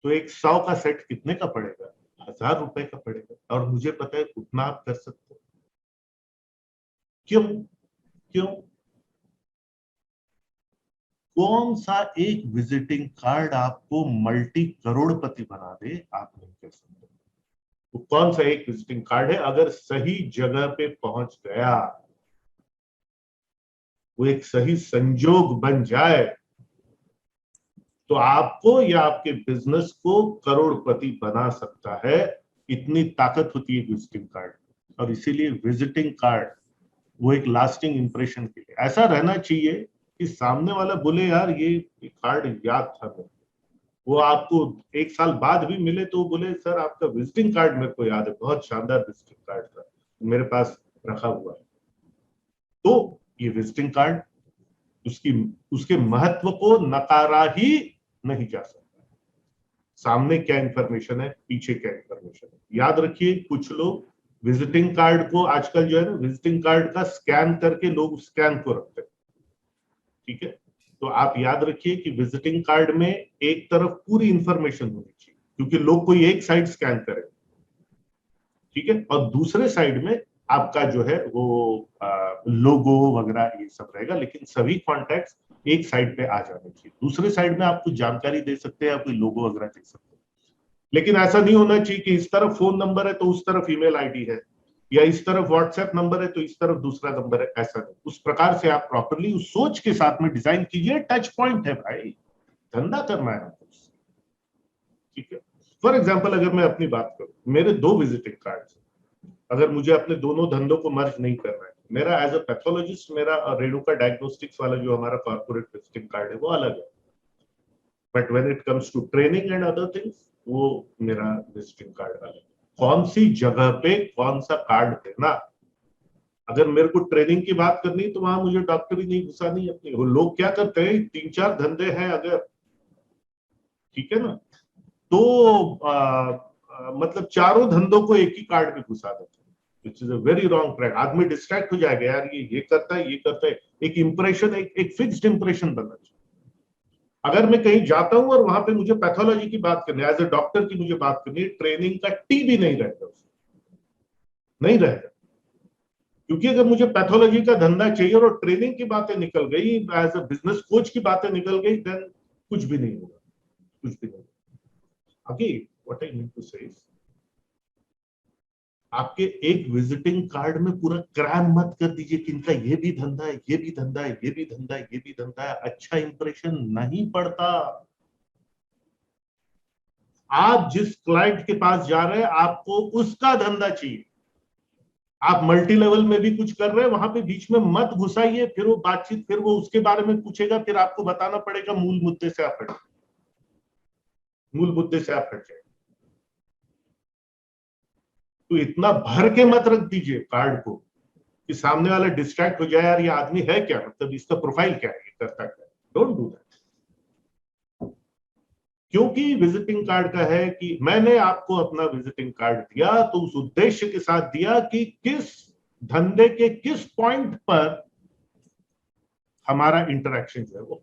तो एक 100 का सेट कितने का पड़ेगा? 1000 रुपए का पड़ेगा। और मुझे पता है उतना आप कर सकते हो। क्यों? क्यों? कौन सा एक विजिटिंग कार्ड आपको मल्टी करोड़पति बना दे, आप नहीं कह सकते। तो कौन सा एक विजिटिंग कार्ड है अगर सही जगह पे पहुंच गया, वो एक सही संजोग बन जाए तो आपको या आपके बिजनेस को करोड़पति बना सकता है। इतनी ताकत होती है विजिटिंग कार्ड। और इसीलिए विजिटिंग कार्ड वो एक लास्टिंग इंप्रेशन के लिए ऐसा रहना चाहिए कि सामने वाला बोले यार ये कार्ड याद था मेरे, वो आपको 1 साल बाद भी मिले तो बोले सर आपका विजिटिंग कार्ड मेरे को याद है, बहुत शानदार विजिटिंग कार्ड था, मेरे पास रखा हुआ है। तो ये विजिटिंग कार्ड उसके महत्व को नकारा ही नहीं जा सकता। सामने क्या इंफॉर्मेशन है, पीछे क्या इंफॉर्मेशन है। याद रखिए, कुछ लोग विजिटिंग कार्ड को आजकल जो है ना, विजिटिंग कार्ड का स्कैन करके लोग स्कैन को रखते हैं। ठीक है, तो आप याद रखिए कि विजिटिंग कार्ड में एक तरफ पूरी इंफॉर्मेशन होनी चाहिए क्योंकि लोग कोई एक साइड स्कैन करे, ठीक है, और दूसरे साइड में आपका जो है वो लोगो वगैरह ये सब रहेगा, लेकिन सभी कॉन्टैक्ट्स एक साइड पे आ जाने चाहिए। दूसरे साइड में आप कुछ जानकारी दे सकते हैं या कोई लोगो वगैरह दे सकते हैं, लेकिन ऐसा नहीं होना चाहिए कि इस तरफ फोन नंबर है तो उस तरफ ईमेल आईडी है, या इस तरफ व्हाट्सएप नंबर है तो इस तरफ दूसरा नंबर है। ऐसा नहीं, उस प्रकार से आप प्रॉपरली उस सोच के साथ में डिजाइन कीजिए। टच पॉइंट है भाई, धंधा करना है, ठीक है। फॉर एग्जाम्पल अगर मैं अपनी बात करूं, मेरे 2 विजिटिंग कार्ड, अगर मुझे अपने दोनों धंधों को मर्ज नहीं करना है, मेरा एज अ पैथोलॉजिस्ट मेरा रेणुका डायग्नोस्टिक्स वाला जो हमारा कॉर्पोरेट विजिटिंग कार्ड है वो अलग है, but when it comes to training and other things वो मेरा विजिटिंग कार्ड अलग है। कौन सी जगह पे कौन सा कार्ड देना, अगर मेरे को ट्रेनिंग की बात करनी तो वहां मुझे डॉक्टरी नहीं घुसानी अपनी। वो लोग क्या करते हैं, 3-4 धंधे हैं अगर, ठीक है ना, तो मतलब चारों धंधों को एक ही कार्ड में घुसा देते हैं, which is a very wrong track. आदमी डिस्ट्रैक्ट हो जाएगा, यार ये करता है, ये करता है। एक इंप्रेशन, एक फिक्स्ड इंप्रेशन बनना चाहिए। अगर मैं कहीं जाता हूं और वहां पे मुझे पैथोलॉजी की बात करनी है, एज ए डॉक्टर की मुझे बात करनी है, ट्रेनिंग का टी भी नहीं रहेगा, नहीं रहेगा। क्योंकि अगर मुझे पैथोलॉजी का धंधा चाहिए और ट्रेनिंग की बातें निकल गई, एज अ बिजनेस कोच की बातें निकल गई, देन कुछ भी नहीं होगा, कुछ भी नहीं। Again what I mean to say, आपके एक विजिटिंग कार्ड में पूरा क्रैम मत कर दीजिए कि इनका ये भी धंधा है, ये भी धंधा है, ये भी धंधा है, ये भी धंधा है। अच्छा इंप्रेशन नहीं पड़ता। आप जिस क्लाइंट के पास जा रहे हैं आपको उसका धंधा चाहिए। आप मल्टी लेवल में भी कुछ कर रहे हैं, वहां पे बीच में मत घुसाइए, फिर वो बातचीत, फिर वो उसके बारे में पूछेगा, फिर आपको बताना पड़ेगा मूल मुद्दे से आप हट, मूल मुद्दे से आप हट जाए। तो इतना भर के मत रख दीजिए कार्ड को कि सामने वाला डिस्ट्रैक्ट हो जाए, यार ये आदमी है क्या, मतलब इसका प्रोफाइल क्या है, ये करता क्या है। Don't do that. क्योंकि विजिटिंग कार्ड का है कि मैंने आपको अपना विजिटिंग कार्ड दिया तो उस उद्देश्य के साथ दिया कि किस धंधे के किस पॉइंट पर हमारा इंटरेक्शन जो है वो।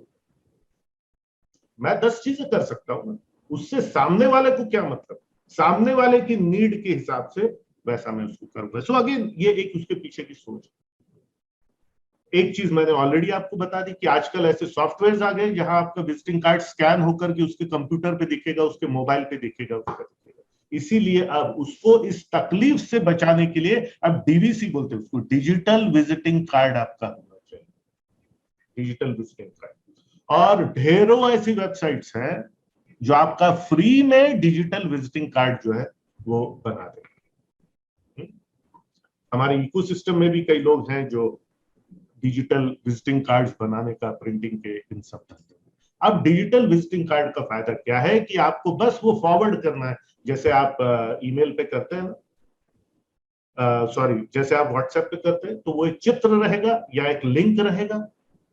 मैं 10 चीजें कर सकता हूं, उससे सामने वाले को क्या मतलब, सामने वाले की नीड के हिसाब से वैसा मैं उसको करूंगा। सो अगेन ये एक उसके पीछे की सोच है। एक चीज मैंने ऑलरेडी आपको बता दी कि आजकल ऐसे सॉफ्टवेयर आ गए जहां आपका विजिटिंग कार्ड स्कैन होकर के उसके कंप्यूटर पे दिखेगा, उसके मोबाइल पे दिखेगा, उसका दिखेगा। इसीलिए अब उसको इस तकलीफ से बचाने के लिए अब डीवीसी बोलते हैं उसको, डिजिटल विजिटिंग कार्ड आपका होना चाहिए, डिजिटल विजिटिंग कार्ड। और ढेरों ऐसी वेबसाइट्स हैं जो आपका फ्री में डिजिटल विजिटिंग कार्ड जो है वो बना देंगे। हमारे इकोसिस्टम में भी कई लोग हैं जो डिजिटल विजिटिंग कार्ड्स बनाने का, प्रिंटिंग के, इन सब धंधे में। अब डिजिटल विजिटिंग कार्ड का फायदा क्या है कि आपको बस वो फॉरवर्ड करना है, जैसे आप ईमेल पे करते हैं ना, सॉरी जैसे आप व्हाट्सएप पे करते हैं, तो वो एक चित्र रहेगा या एक लिंक रहेगा,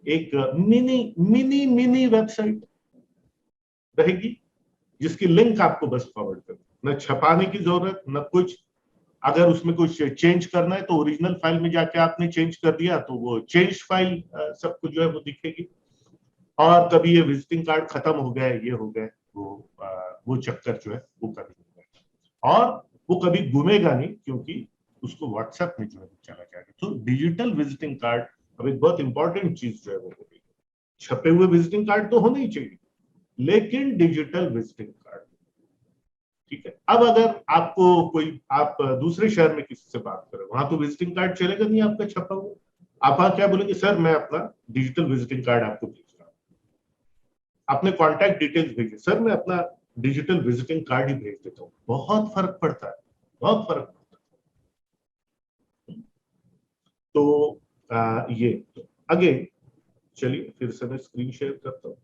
एक मिनी मिनी मिनी वेबसाइट रहेगी जिसकी लिंक आपको बस फॉरवर्ड करना, न छपाने की जरूरत न कुछ। अगर उसमें कुछ चेंज करना है तो ओरिजिनल फाइल में जाके आपने चेंज कर दिया तो वो चेंज फाइल सब कुछ जो है वो दिखेगी। और कभी ये विजिटिंग कार्ड खत्म हो गया, ये हो गए, वो चक्कर जो है वो कभी नहीं होगा और वो कभी गुमेगा नहीं, क्योंकि उसको व्हाट्सएप में जो है चला जाएगा। तो डिजिटल विजिटिंग कार्ड अब एक बहुत इंपॉर्टेंट चीज जो है वो होगी। छपे हुए विजिटिंग कार्ड तो होने ही चाहिए, लेकिन डिजिटल विजिटिंग कार्ड, ठीक है। अब अगर आपको कोई, आप दूसरे शहर में किसी से बात करें, वहां तो विजिटिंग कार्ड चलेगा नहीं आपका छपा हुआ। आप क्या बोलेंगे, सर मैं अपना डिजिटल विजिटिंग कार्ड आपको भेज रहा हूं, अपने कॉन्टैक्ट डिटेल्स भेजिए, सर मैं अपना डिजिटल विजिटिंग कार्ड ही भेज देता हूं। बहुत फर्क पड़ता है, बहुत फर्क पड़ता है। तो ये अगेन चलिए फिर से मैं स्क्रीन शेयर करता हूं।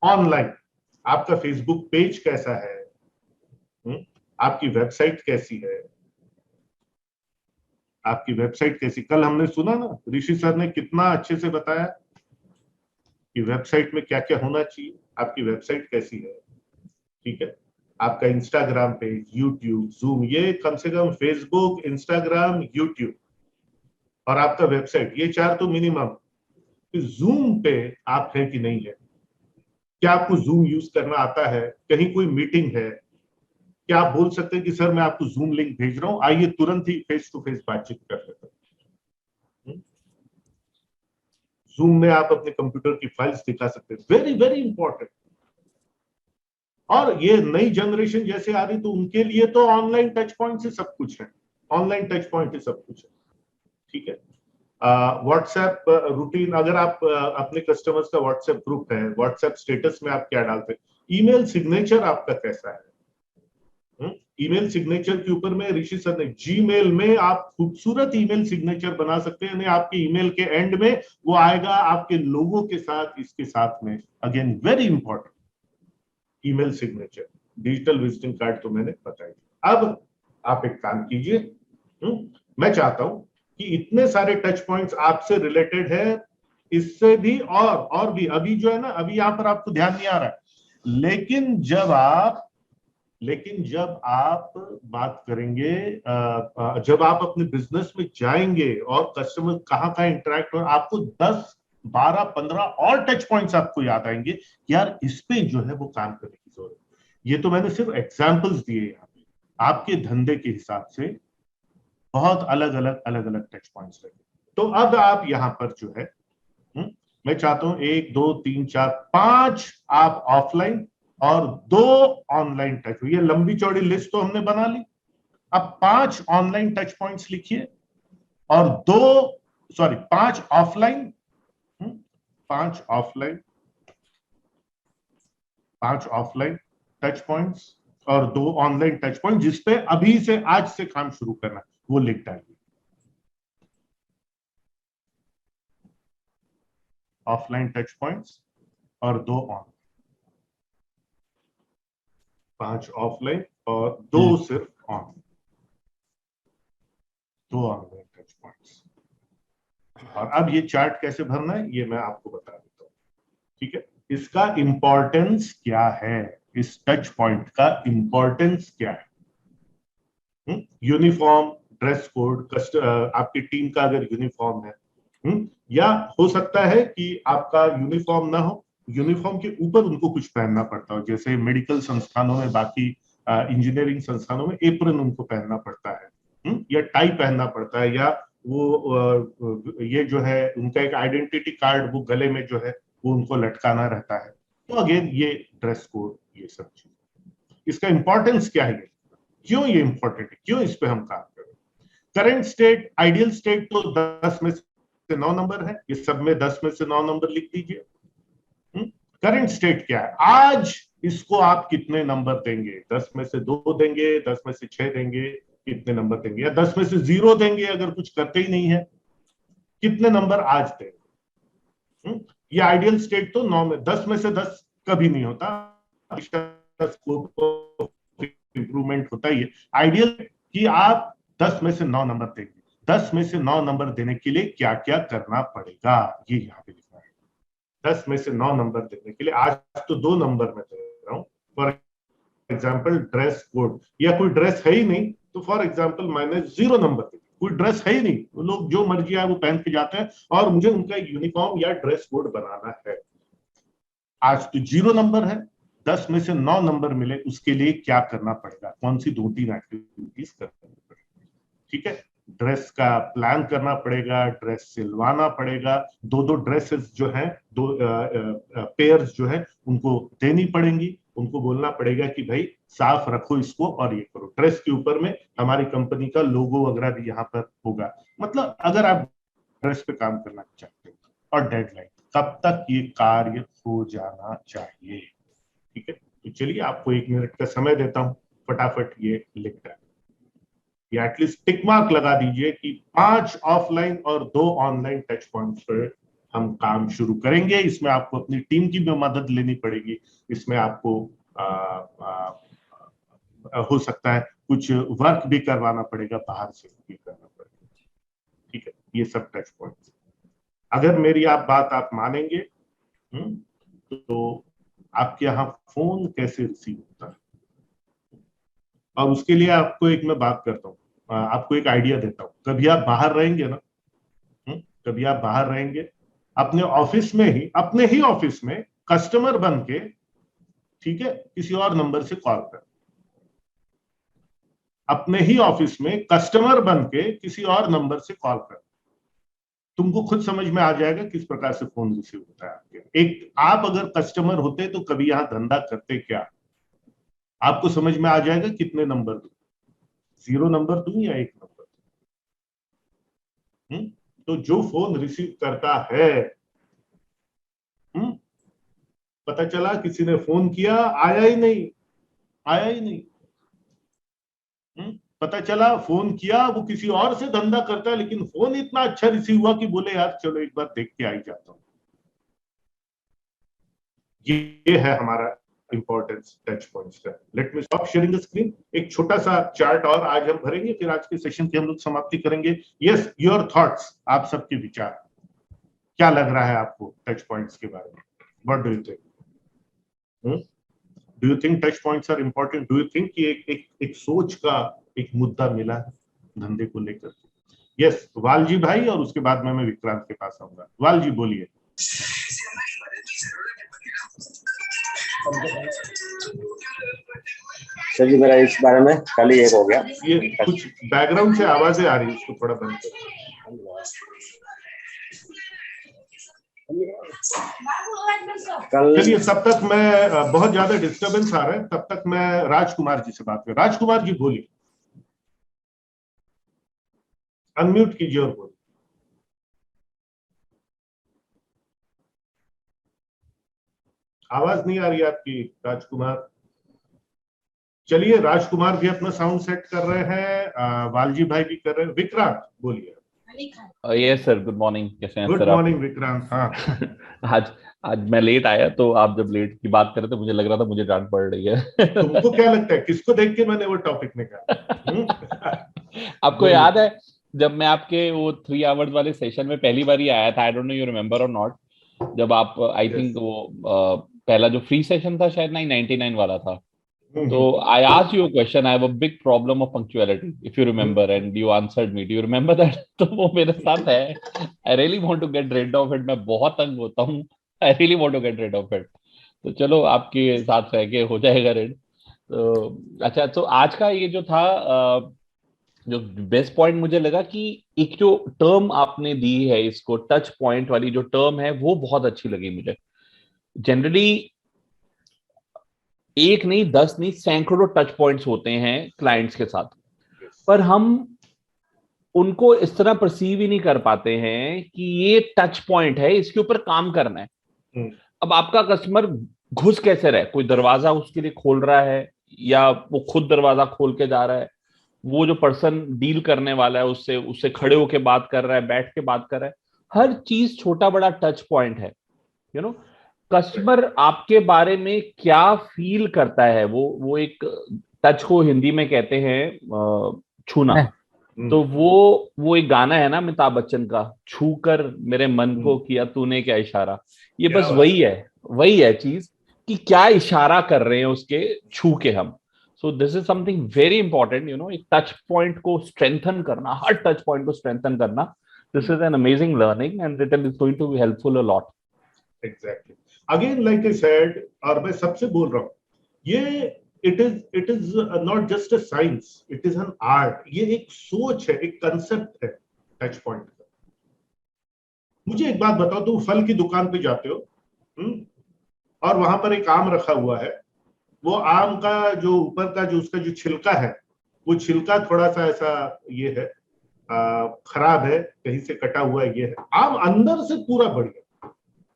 ऑनलाइन आपका फेसबुक पेज कैसा है, आपकी वेबसाइट कैसी है, आपकी वेबसाइट कैसी। कल हमने सुना ना, ऋषि सर ने कितना अच्छे से बताया कि वेबसाइट में क्या क्या होना चाहिए, आपकी वेबसाइट कैसी है, ठीक है। आपका इंस्टाग्राम पेज, यूट्यूब, जूम, ये कम से कम फेसबुक, इंस्टाग्राम, यूट्यूब और आपका वेबसाइट, ये 4 तो मिनिमम। जूम पे आप है कि नहीं है, क्या आपको जूम यूज करना आता है, कहीं कोई मीटिंग है, क्या आप बोल सकते हैं कि सर मैं आपको जूम लिंक भेज रहा हूं, आइए तुरंत ही फेस टू फेस बातचीत कर लेते हैं। जूम में आप अपने कंप्यूटर की फाइल्स दिखा सकते हैं, वेरी वेरी इंपॉर्टेंट। और ये नई जनरेशन जैसे आ रही तो उनके लिए तो ऑनलाइन टच पॉइंट से सब कुछ है, ऑनलाइन टच पॉइंट से सब कुछ है, ठीक है। व्हाट्सएप रूटीन, अगर आप अपने कस्टमर्स का व्हाट्सएप ग्रुप है, व्हाट्सएप स्टेटस में आप क्या डालते हैं, ईमेल सिग्नेचर आपका कैसा है। ईमेल सिग्नेचर के ऊपर में ऋषि सर ने, जीमेल में आप खूबसूरत ईमेल सिग्नेचर बना सकते हैं, आपके ईमेल के एंड में वो आएगा आपके लोगों के साथ, इसके साथ में। Again very important, email signature, digital visiting card तो मैंने बताई। अब आप एक काम कीजिए, मैं चाहता हूं कि इतने सारे टच पॉइंट्स आपसे रिलेटेड है, इससे भी और भी, अभी जो है ना, अभी यहां पर आपको ध्यान नहीं आ रहा है, लेकिन जब आप बात करेंगे, जब आप अपने बिजनेस में जाएंगे और कस्टमर कहाँ इंटरेक्ट हो, आपको 10, 12, 15 और टच पॉइंट्स आपको याद आएंगे, यार इस पे जो है वो काम करने की जरूरत है। ये तो मैंने सिर्फ एग्जांपल्स दिए यहाँ पे, आपके धंधे के हिसाब से बहुत अलग अलग टच पॉइंट्स रहे। तो अब आप यहाँ पर जो है, मैं चाहता हूं 1, 2, 3, 4, 5 आप ऑफलाइन और 2 ऑनलाइन टच, ये लंबी चौड़ी लिस्ट तो हमने बना ली। अब 5 ऑनलाइन टच पॉइंट्स लिखिए और 5 offline, 5 offline, 5 offline touch points और 2 ऑनलाइन टच पॉइंट, जिसपे अभी से, आज से काम शुरू करना, वो लिख डालिए। ऑफलाइन टच पॉइंट्स और 2 ऑन, 5 ऑफलाइन और 2 सिर्फ ऑन, 2 ऑनलाइन टच पॉइंट्स। और अब ये चार्ट कैसे भरना है ये मैं आपको बता देता हूं, ठीक है। इसका इंपॉर्टेंस क्या है, इस टच पॉइंट का इंपॉर्टेंस क्या है। यूनिफॉर्म, ड्रेस कोड, आपकी टीम का अगर यूनिफॉर्म है, या हो सकता है कि आपका यूनिफॉर्म ना हो, यूनिफॉर्म के ऊपर उनको कुछ पहनना पड़ता हो, जैसे मेडिकल संस्थानों में, बाकी इंजीनियरिंग संस्थानों में एप्रन उनको पहनना पड़ता है, या टाई पहनना पड़ता है, या वो ये जो है उनका एक आइडेंटिटी कार्ड वो गले में जो है वो उनको लटकाना रहता है। तो अगेन ये ड्रेस कोड, ये सब चीज, इसका इंपॉर्टेंस क्या है, क्यों ये इंपॉर्टेंट है, क्यों इस पे हम काम करें। करंट स्टेट, आइडियल स्टेट तो 10 में से 9 नंबर है, ये सब में 10 में से 9 नंबर लिख दीजिए। करंट स्टेट क्या है, आज इसको आप कितने नंबर देंगे, 10 में से 2 देंगे, 10 में से 6 देंगे, कितने नंबर देंगे, या 10 में से 0 देंगे अगर कुछ करते ही नहीं है, कितने नंबर आज देंगे। ये आइडियल स्टेट तो 9 में, 10 में से 10 कभी नहीं होता, स्कोप इंप्रूवमेंट होता ही है। आइडियल कि आप 10 में से 9 नंबर देंगे, 10 में से 9 नंबर देने के लिए क्या क्या करना पड़ेगा, ये यहाँ पे लिखा है। 10 में से 9 नंबर देने के लिए, आज तो 2 नंबर में दे रहा हूँ। फॉर एग्जाम्पल ड्रेस कोड, या कोई ड्रेस है ही नहीं तो फॉर एग्जाम्पल मैंने 0 नंबर दे, कोई ड्रेस है ही नहीं, वो लोग जो मर्जी है वो पहन के जाते हैं और मुझे उनका यूनिफॉर्म या ड्रेस कोड बनाना है। आज तो 0 नंबर है, 10 में से 9 नंबर मिले उसके लिए क्या करना पड़ेगा, कौन सी 2-3 एक्टिविटीज करनी पड़ेगी। ठीक है, ड्रेस का प्लान करना पड़ेगा, ड्रेस सिलवाना पड़ेगा, 2-2 ड्रेसेस जो हैं, 2 पेयर्स जो है उनको देनी पड़ेंगी, उनको बोलना पड़ेगा कि भाई साफ रखो इसको और ये करो। ड्रेस के ऊपर में हमारी कंपनी का लोगो वगैरह भी यहाँ पर होगा। मतलब अगर आप ड्रेस पे काम करना चाहते हो, और डेडलाइन कब तक ये कार्य हो जाना चाहिए। ठीक है, तो चलिए आपको 1 मिनट का समय देता हूं, फटाफट ये लिख दें, या एटलीस्ट टिक मार्क लगा दीजिए कि 5 ऑफलाइन और 2 ऑनलाइन टच पॉइंट्स पर हम काम शुरू करेंगे। इसमें आपको अपनी टीम की भी मदद लेनी पड़ेगी, इसमें आपको हो सकता है कुछ वर्क भी करवाना पड़ेगा, बाहर से भी करना पड़ेगा। ठीक है, ये सब टच पॉइंट्स। अगर मेरी बात मानेंगे तो आपके यहाँ फोन कैसे रिसीव होता है, और उसके लिए आपको एक मैं बात करता हूँ, आपको एक आइडिया देता हूँ। कभी आप बाहर रहेंगे ना, कभी आप बाहर रहेंगे अपने ऑफिस में ही, अपने ही ऑफिस में कस्टमर बन के, ठीक है, किसी और नंबर से कॉल कर, अपने ही ऑफिस में कस्टमर बन के किसी और नंबर से कॉल कर, तुमको खुद समझ में आ जाएगा किस प्रकार से फोन रिसीव होता है आपके। एक आप अगर कस्टमर होते तो कभी यहां धंधा करते क्या, आपको समझ में आ जाएगा कितने नंबर दूं, 0 नंबर दूं या 1 नंबर दूं। तो जो फोन रिसीव करता है, पता चला किसी ने फोन किया, आया ही नहीं, आया ही नहीं। पता चला फोन किया, वो किसी और से धंधा करता है, लेकिन फोन इतना अच्छा रिसीव हुआ कि बोले यार चलो एक बार देख के आ ही जाता हूं। ये है हमारा इंपॉर्टेंस टच पॉइंट्स का। Let me stop sharing the screen. एक छोटा सा चार्ट और आज हम भरेंगे, फिर आज के सेशन की हम लोग समाप्ति करेंगे। यस, योर थॉट्स, आप सबके विचार, क्या लग रहा है आपको टच पॉइंट्स के बारे में? What do you think? Do you think touch points are important? Do you think कि एक सोच का एक मुद्दा मिला है धंधे को लेकर? यस, वालजी भाई, और उसके बाद में मैं विक्रांत के पास आऊंगा। वालजी बोलिए। सर जी, मेरा इस बारे में कल ही एक हो गया। ये कुछ बैकग्राउंड से आवाजें आ रही है, उसको थोड़ा बंद करो। चलिए, तब तक मैं, बहुत ज्यादा डिस्टरबेंस आ रहा है, तब तक मैं राजकुमार जी से बात कर। राजकुमार जी बोलिए, अनम्यूट कीजिए और बोलिए। आवाज नहीं आ रही आपकी राजकुमार। चलिए, राजकुमार भी अपना साउंड सेट कर रहे हैं, वालजी भाई भी कर रहे हैं। विक्रांत बोलिए। यस सर, गुड मॉर्निंग, कैसे हैं सर? Good morning Vikrant. हाँ आज मैं लेट आया, तो आप जब लेट की बात कर रहे थे मुझे लग रहा था मुझे डांट पड़ रही है। तुमको क्या लगता है किसको देख के मैंने वो टॉपिक निकाला? आपको याद है जब मैं आपके वो 3 आवर्स वाले सेशन में पहली बार ही आया था, I don't know you remember और नॉट, जब आप आई थिंक वो पहला जो फ्री सेशन था शायद 999 वाला था, तो I asked you a question, I have a big problem of punctuality if you remember, and you answered me, do you remember that? तो वो मेरे साथ है, I really want to get rid of it, मैं बहुत तंग होता हूँ, I really want to get rid of it. तो चलो आपके साथ रह के हो जाएगा रिड। तो अच्छा, तो आज का ये जो था जो बेस्ट पॉइंट मुझे लगा कि एक जो टर्म आपने दी है इसको, टच पॉइंट वाली जो टर्म है, वो बहुत अच्छी लगी मुझे। जनरली एक नहीं, 10 नहीं, सैकड़ों टच पॉइंट्स होते हैं क्लाइंट्स के साथ, पर हम उनको इस तरह परसीव ही नहीं कर पाते हैं कि ये टच पॉइंट है, इसके ऊपर काम करना है। अब आपका कस्टमर घुस कैसे रहे, कोई दरवाजा उसके लिए खोल रहा है या वो खुद दरवाजा खोल के जा रहा है, वो जो पर्सन डील करने वाला है उससे उससे खड़े होके बात कर रहा है, बैठ के बात कर रहा है, हर चीज छोटा बड़ा टच पॉइंट है। यू नो, कस्टमर आपके बारे में क्या फील करता है, वो एक टच को हिंदी में कहते हैं छूना। तो वो एक गाना है ना अमिताभ बच्चन का, छू कर मेरे मन को किया तूने क्या इशारा, ये बस वही है चीज कि क्या इशारा कर रहे हैं उसके छू के हम। So this is something very important, you know, एक टच पॉइंट को स्ट्रेंथन करना, हर टच पॉइंट को स्ट्रेंथन करना, this is an amazing learning and it is going to be helpful a lot. Exactly, again like I said, और मैं सबसे बोल रहा हूँ, ये it is not just a science, it is an art, ये एक सोच है, एक कंसेप्ट है टच पॉइंट का। मुझे एक बात बताओ, तुम फल की दुकान पे जाते हो और वहां पर एक आम रखा हुआ है, वो आम का जो ऊपर का जो उसका जो छिलका है, वो छिलका थोड़ा सा ऐसा ये है, खराब है, कहीं से कटा हुआ है, ये है। आम अंदर से पूरा बढ़िया,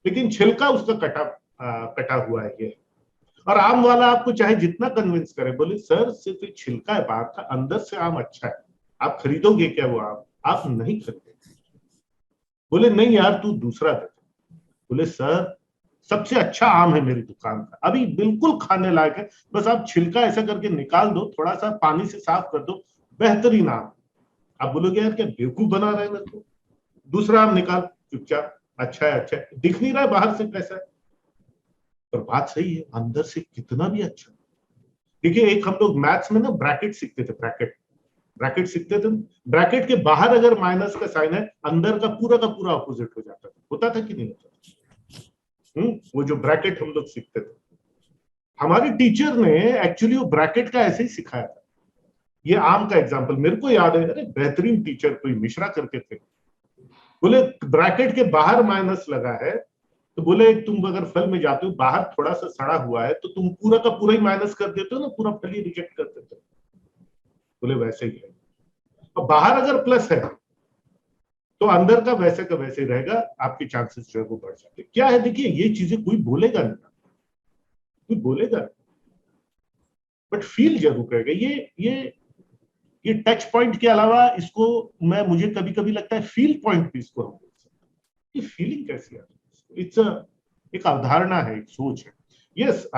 लेकिन छिलका उसका कटा हुआ है, ये है। और आम वाला आपको चाहे जितना कन्विंस करे, बोले सर सिर्फ छिलका है बाहर का, अंदर से आम अच्छा है, आप खरीदोगे क्या वो आम? आप नहीं खरीदोगे। बोले नहीं यार तू दूसरा दे। बोले सर सबसे अच्छा आम है मेरी दुकान का, अभी बिल्कुल खाने लायक है, बस आप छिलका ऐसा करके निकाल दो, थोड़ा सा पानी से साफ कर दो, बेहतरीन आम। आप बोलोगे यार क्या बेवकूफ बना रहे हैं मेरे को, दूसरा आम निकाल चुपचाप, अच्छा है, अच्छा है, दिख नहीं रहा है बाहर से कैसा है, पर बात सही है, अंदर से कितना भी अच्छा। देखिए, एक हम लोग मैथ्स में ना ब्रैकेट सीखते थे, ब्रैकेट सीखते थे, ब्रैकेट के बाहर अगर माइनस का साइन है, अंदर का पूरा अपोजिट हो जाता था, होता था कि नहीं होता? वो जो ब्रैकेट हम लोग सीखते थे, हमारे टीचर ने एक्चुअली वो ब्रैकेट का ऐसे ही सिखाया था। ये आम का एग्जांपल मेरे को याद है, अरे बेहतरीन टीचर कोई मिश्रा करके थे, बोले ब्रैकेट के बाहर माइनस लगा है, तो बोले तुम अगर फल में जाते हो, बाहर थोड़ा सा सड़ा हुआ है, तो तुम पूरा का पूरा ही माइनस कर देते हो ना, पूरा फल ही रिजेक्ट कर देते हो। बोले वैसे ही है, और बाहर अगर प्लस है तो अंदर का वैसे ही रहेगा, आपके चांसेस जो है वो बढ़ जाते हैं। क्या है, देखिए ये चीजें कोई बोलेगा नहीं, कोई बोलेगा, बट फील जरूर करेगा। ये टच पॉइंट के अलावा इसको मुझे कभी कभी लगता है फील पॉइंट भी इसको हम बोल सकते हैं। ये फीलिंग कैसी आती है, इट्स एक अवधारणा है, एक सोच है। यस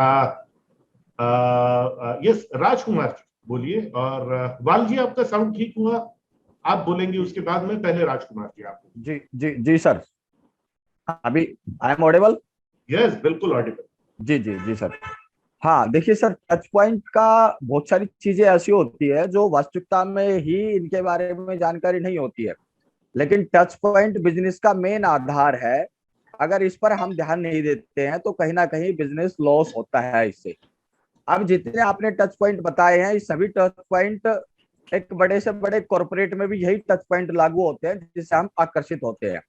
यस राजकुमार जी बोलिए, और वाल जी आपका साउंड ठीक हुआ, आप बोलेंगे उसके बाद में, पहले राजकुमार जी आप। जी जी जी सर, अभी आई एम ऑडिबल? यस बिल्कुल ऑडिबल। जी जी जी सर। हाँ देखिए सर, टच पॉइंट का बहुत सारी चीजें ऐसी होती है जो वास्तविकता में ही इनके बारे में जानकारी नहीं होती है, लेकिन टच पॉइंट बिजनेस का मेन आधार है। अगर इस पर हम ध्यान नहीं देते हैं तो कहीं ना कहीं बिजनेस लॉस होता है इससे। अब जितने आपने टच पॉइंट बताए हैं, ये सभी टच पॉइंट एक बड़े से बड़े कॉर्पोरेट में भी यही टच पॉइंट लागू होते हैं जिससे हम आकर्षित होते हैं।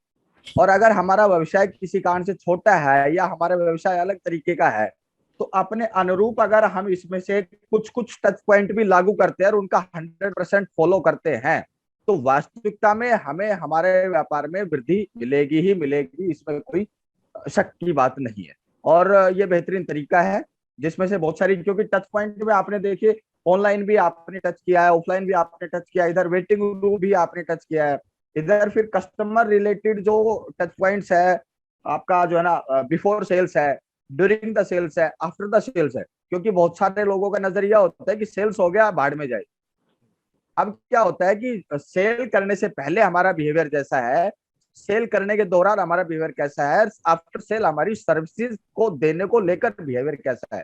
और अगर हमारा व्यवसाय किसी कारण से छोटा है या हमारा व्यवसाय अलग तरीके का है, तो अपने अनुरूप अगर हम इसमें से कुछ टच पॉइंट भी लागू करते हैं और उनका 100% फॉलो करते हैं, तो वास्तविकता में हमें हमारे व्यापार में वृद्धि मिलेगी ही मिलेगी, इसमें कोई शक की बात नहीं है। और ये बेहतरीन तरीका है जिसमें से बहुत सारी, क्योंकि टच पॉइंट में आपने देखिए ऑनलाइन भी आपने टच किया है, ऑफलाइन भी आपने टच किया है, इधर वेटिंग रूम भी आपने टच किया है, इधर फिर कस्टमर रिलेटेड जो टच पॉइंट्स है आपका जो है ना, बिफोर सेल्स है, ड्यूरिंग द सेल्स है, आफ्टर द सेल्स है। क्योंकि बहुत सारे लोगों का नजरिया होता है कि सेल्स हो गया भाड़ में जाए। अब क्या होता है कि सेल करने से पहले हमारा बिहेवियर जैसा है, सेल करने के दौरान हमारा बिहेवियर कैसा है, आफ्टर सेल हमारी सर्विसेज को देने को लेकर बिहेवियर कैसा है,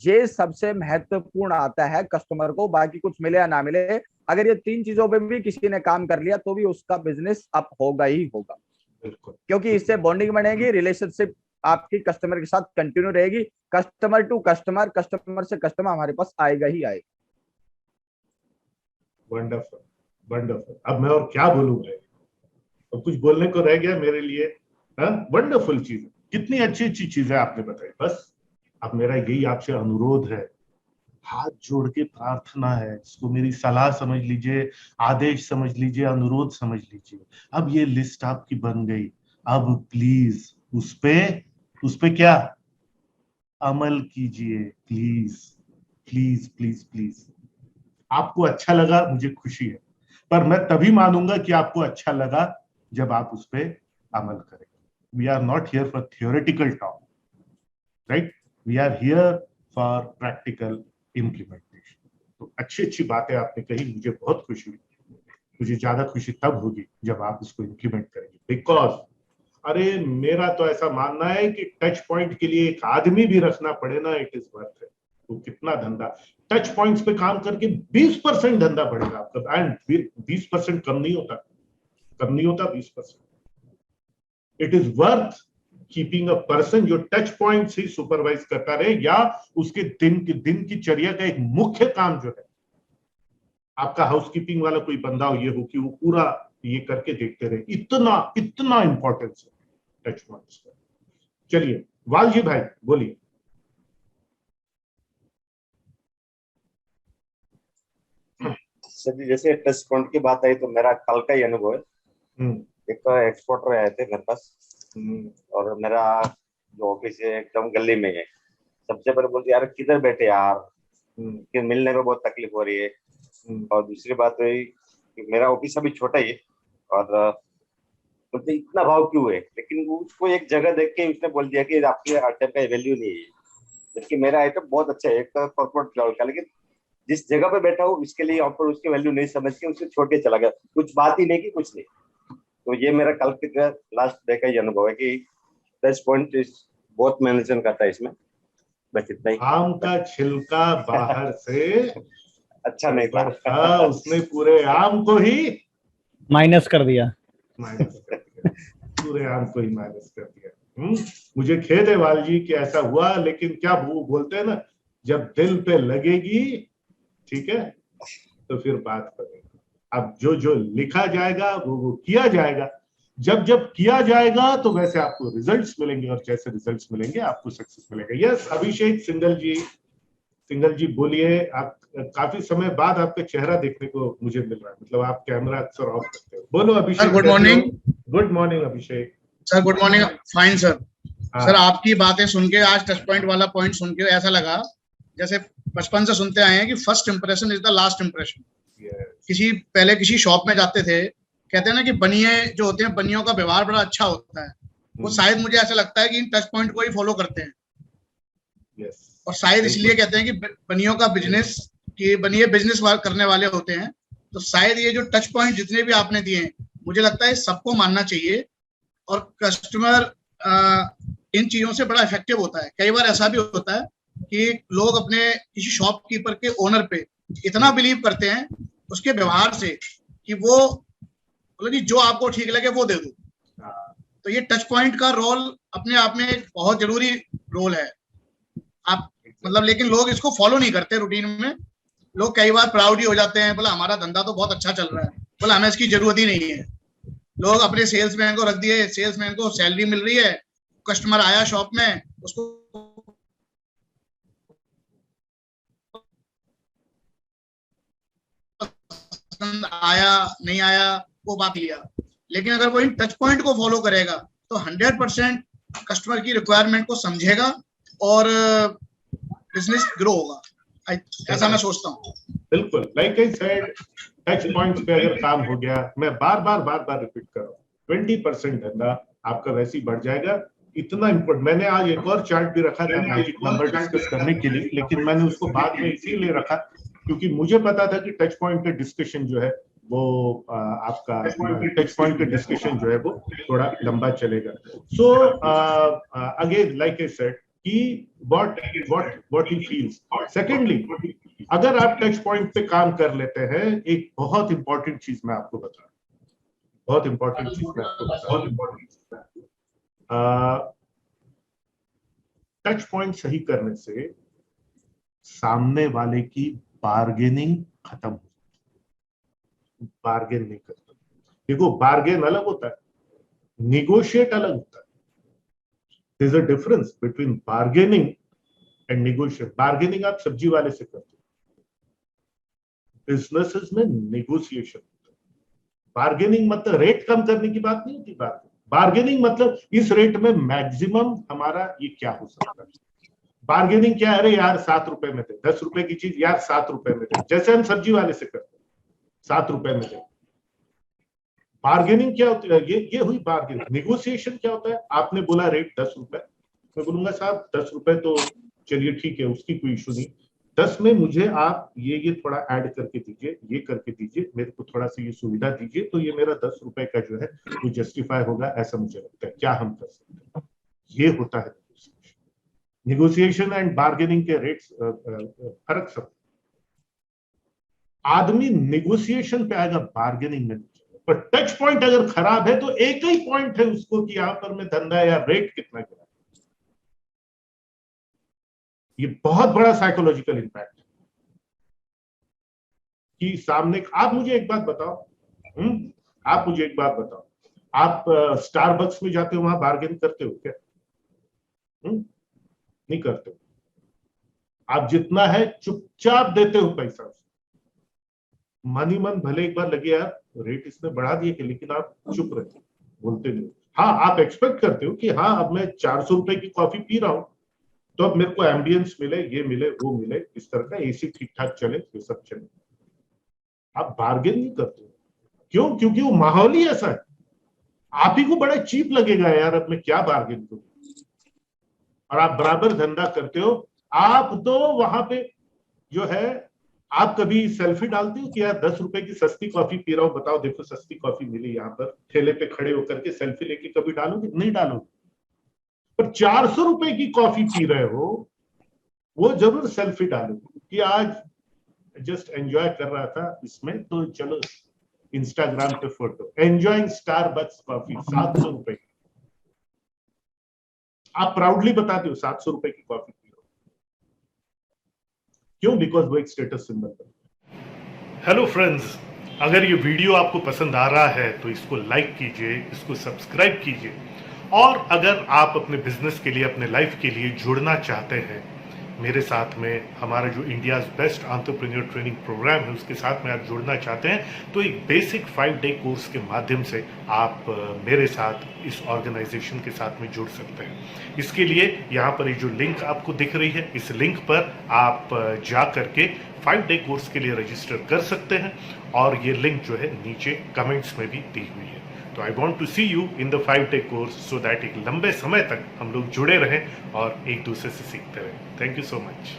ये सबसे महत्वपूर्ण आता है कस्टमर को। बाकी कुछ मिले या ना मिले, अगर ये 3 चीजों पे भी किसी ने काम कर लिया तो भी उसका बिजनेस अप होगा ही होगा, क्योंकि इससे बॉन्डिंग बनेगी, रिलेशनशिप आपकी कस्टमर के साथ कंटिन्यू रहेगी, कस्टमर टू कस्टमर, कस्टमर से कस्टमर हमारे पास आएगा ही आएगा। Wonderful wonderful. अब मैं और क्या बोलूंगा, तो कुछ बोलने को रह गया मेरे लिए। वंडरफुल चीज, कितनी अच्छी अच्छी चीजें आपने बताई। बस अब मेरा यही आपसे अनुरोध है, हाथ जोड़ के प्रार्थना है, इसको मेरी सलाह समझ लीजिए, आदेश समझ लीजिए, अनुरोध समझ लीजिए। अब ये लिस्ट आपकी बन गई, अब प्लीज उस पे क्या अमल कीजिए, प्लीज प्लीज प्लीज प्लीज। आपको अच्छा लगा, मुझे खुशी है, पर मैं तभी मानूंगा कि आपको अच्छा लगा जब आप उस पे अमल करें। We are not here for theoretical talk, right, we are here for practical implementation. तो अच्छी अच्छी बातें आपने कही, मुझे बहुत खुशी हुई। मुझे ज्यादा खुशी तब होगी जब आप उसको इम्प्लीमेंट करेंगे, बिकॉज अरे मेरा तो ऐसा मानना है कि टच पॉइंट के लिए एक आदमी भी रखना पड़े ना, इट इज वर्थ है। तो कितना धंधा, टच पॉइंट्स पे काम करके 20% धंधा बढ़ेगा आपका, एंड 20% कम नहीं होता, 20%। It is worth keeping a person जो टच पॉइंट्स ही सुपरवाइज करता रहे, या उसके दिन की चर्या का एक मुख्य काम जो है, आपका हाउसकीपिंग वाला कोई बंदा हो, ये हो कि वो पूरा ये करके देखते रहे। इतना इंपॉर्टेंस है टच पॉइंट्स का। चलिए वालजी भाई बोलिए। सर जी, जैसे टच पॉइंट की बात आई तो मेरा कल का ही अनुभव है। एक एक्सपोर्टर आए थे मेरे पास, और मेरा जो ऑफिस है एकदम गली में है। सबसे पहले बोलते यार किधर बैठे यार, कि मिलने में बहुत तकलीफ हो रही है। और दूसरी बात हुई कि मेरा ऑफिस अभी छोटा ही है, और बोलते इतना भाव क्यों है, लेकिन उसको एक जगह देख के उसने बोल दिया कि आपके आइटम का वैल्यू नहीं है, जबकि मेरा आइटम बहुत अच्छा है, एक कॉर्पोरेट लेवल का, लेकिन जिस जगह पे बैठा हूँ उसके लिए यहाँ पर उसकी वैल्यू नहीं समझ के उससे छोड़ के चला गया, कुछ बात ही नहीं की कुछ नहीं। तो ये मेरा कल का लास्ट डे का ही अनुभव है कि टच पॉइंट बहुत मेंशन करता है इसमें। बस इतना ही। आम का छिलका बाहर से अच्छा नहीं था, उसने पूरे आम को ही माइनस कर दिया, पूरे आम को ही माइनस कर दिया। मुझे खेद है वालजी कि ऐसा हुआ, लेकिन क्या वो बोलते हैं ना, जब दिल पे लगेगी, ठीक है, तो फिर बात करेंगे। अब जो लिखा जाएगा वो किया जाएगा। जब किया जाएगा तो वैसे आपको रिजल्ट्स मिलेंगे, और जैसे रिजल्ट्स मिलेंगे आपको सक्सेस मिलेगा। यस अभिषेक सिंगल जी बोलिए। आप काफी समय बाद आपका चेहरा देखने को मुझे मिल रहा है, मतलब आप कैमरा अक्सर ऑफ करते हो। बोलो Abhishek. Good morning. Good morning Abhishek sir, good morning. Fine sir. Sir आपकी बातें सुन के, आज टच पॉइंट वाला पॉइंट सुन के ऐसा लगा जैसे बचपन से सुनते आए हैं कि first impression is the last impression. पहले किसी शॉप में जाते थे, कहते हैं ना कि बनिए जो होते हैं, बनियों का व्यवहार बड़ा अच्छा होता है। वो शायद मुझे ऐसा लगता है कि इन टच पॉइंट को ही फॉलो करते हैं। और शायद इसलिए कहते हैं कि बनियों का बिजनेस, कि बनिए बिजनेस करने वाले होते हैं। तो शायद ये जो टच पॉइंट जितने भी आपने दिए हैं, मुझे लगता है सबको मानना चाहिए। और कस्टमर इन चीजों से बड़ा इफेक्टिव होता है। कई बार ऐसा भी होता है कि लोग अपने किसी शॉपकीपर के ओनर पे इतना बिलीव करते हैं उसके व्यवहार से कि वो मतलब कि जो आपको ठीक लगे वो दे दो। तो ये टच पॉइंट का रोल अपने आप में एक बहुत जरूरी रोल है। आप मतलब, लेकिन लोग इसको फॉलो नहीं करते रूटीन में। लोग कई बार प्राउड ही हो जाते हैं, बोला हमारा धंधा तो बहुत अच्छा चल रहा है, बोला हमें इसकी जरूरत ही नहीं है। लोग अपने सेल्समैन को रख दिए, सेल्समैन को सैलरी मिल रही है, कस्टमर आया शॉप में, उसको पसंद आया नहीं आया वो बात लिया। लेकिन अगर वो इन टच पॉइंट को फॉलो करेगा तो 100% कस्टमर की रिक्वायरमेंट को समझेगा और बिजनेस ग्रो होगा। ऐसा मैं सोचता हूँ। बिल्कुल, like I said, touch points पे अगर काम हो गया, मैं बार बार रिपीट कर रहा हूँ, 20% धंधा आपका वैसे ही बढ़ जाएगा। इतना इम्पोर्टेंट, मैंने आज एक और चार्ट भी रखा था मैजिक नंबर डिस्कस करने के लिए, लेकिन मैंने उसको बाद में इसीलिए रखा क्योंकि मुझे पता था कि टच पॉइंट का डिस्कशन जो है वो आपका टच पॉइंट का डिस्कशन जो है वो थोड़ा लंबा चलेगा. So again like I said कि what he feels. Secondly, अगर आप टच पॉइंट पे काम कर लेते हैं, एक बहुत इंपॉर्टेंट चीज मैं आपको बता, बहुत इंपॉर्टेंट चीज मैं आपको बता, टच पॉइंट सही करने से सामने वाले की बार्गेनिंग खत्म, बार्गेन नहीं करता. देखो बार्गेन अलग होता है, निगोशिएट अलग होता है. There's a difference between bargaining and negotiation. Bargaining आप सब्जी वाले से करते हो, बिजनेसेस में नेगोशिएशन होता है. बार्गेनिंग मतलब रेट कम करने की बात नहीं होती. बार्गेनिंग मतलब इस रेट में मैक्सिमम हमारा ये क्या हो सकता है. बार्गेनिंग क्या है, अरे यार 7 रुपए में दे, 10 रुपए की चीज यार 7 रुपए में दे, जैसे हम सब्जी वाले से करते हैं 7 रुपए में दे. बार्गेनिंग क्या होती है, ये हुई बार्गेनिंग. नेगोशिएशन क्या होता है, आपने बोला रेट 10 रुपए, मैं बोलूंगा साहब 10 रुपए तो चलिए ठीक है, उसकी कोई इशू नहीं, 10 में मुझे आप ये थोड़ा ऐड करके दीजिए, ये करके दीजिए, मेरे को थोड़ा सा ये सुविधा दीजिए, तो ये मेरा 10 रुपए का जो है वो जस्टिफाई होगा, ऐसा मुझे लगता है. क्या हम कर सकते हैं, ये होता है नेगोशिएशन एंड बार्गेनिंग के रेट्स फर्क सब. आदमी नेगोशिएशन पे आएगा, बार्गेनिंग में. पर टच पॉइंट अगर खराब है तो एक ही पॉइंट है उसको कि यहां पर मैं धंधा या रेट कितना गिरा. ये बहुत बड़ा साइकोलॉजिकल इंपैक्ट है कि सामने. आप मुझे एक बात बताओ, आप मुझे एक बात बताओ, आप स्टारबक्स में जाते हो, वहां बार्गेन करते हो क्या? नहीं करते हो. आप जितना है चुपचाप देते हो पैसा. मन ही मन भले एक बार लगे यार रेट इसने बढ़ा दिए कि, लेकिन आप चुप रहते, बोलते नहीं. हाँ, आप एक्सपेक्ट करते हो कि हाँ अब मैं 400 रुपए की कॉफी पी रहा हूं तो अब मेरे को एम्बियंस मिले, ये मिले, वो मिले, इस तरह का एसी ठीक ठाक चले, ये सब चले. आप बार्गेन नहीं करते. क्यों? क्योंकि वो माहौल ही ऐसा है. आप ही को बड़ा चीप लगेगा यार अब मैं क्या बार्गेन करूं. और आप बराबर धंधा करते हो. आप तो वहां पे जो है, आप कभी सेल्फी डालते हो कि यार 10 रुपए की सस्ती कॉफी पी रहा हूं, बताओ देखो सस्ती कॉफी मिली, यहाँ पर ठेले पे खड़े होकर के सेल्फी लेके कभी डालोगे? नहीं डालोगे. पर 400 रुपए की कॉफी पी रहे हो, वो जरूर सेल्फी डालोगे कि आज जस्ट एंजॉय कर रहा था इसमें, तो चलो इंस्टाग्राम पे फोटो, एंजॉयिंग स्टारबक्स कॉफी 700 रुपए की. आप प्राउडली बताते हो 700 रुपए की कॉफी पी रहे हो. क्यों? बिकॉज वो एक स्टेटस सिंबल है. हेलो फ्रेंड्स, अगर ये वीडियो आपको पसंद आ रहा है तो इसको लाइक कीजिए, इसको सब्सक्राइब कीजिए. और अगर आप अपने बिजनेस के लिए, अपने लाइफ के लिए जुड़ना चाहते हैं मेरे साथ में, हमारा जो India's best entrepreneur training programme है उसके साथ में आप जुड़ना चाहते हैं, तो एक बेसिक 5-डे कोर्स के माध्यम से आप मेरे साथ इस ऑर्गेनाइजेशन के साथ में जुड़ सकते हैं. इसके लिए यहाँ पर ये जो लिंक आपको दिख रही है, इस लिंक पर आप जा करके 5-डे कोर्स के लिए रजिस्टर कर सकते हैं. और ये लिंक जो है नीचे कमेंट्स में भी दी हुई है. तो I want to see you in the five day course so that एक लंबे समय तक हम लोग जुड़े रहें और एक दूसरे से सीखते रहें. Thank you so much.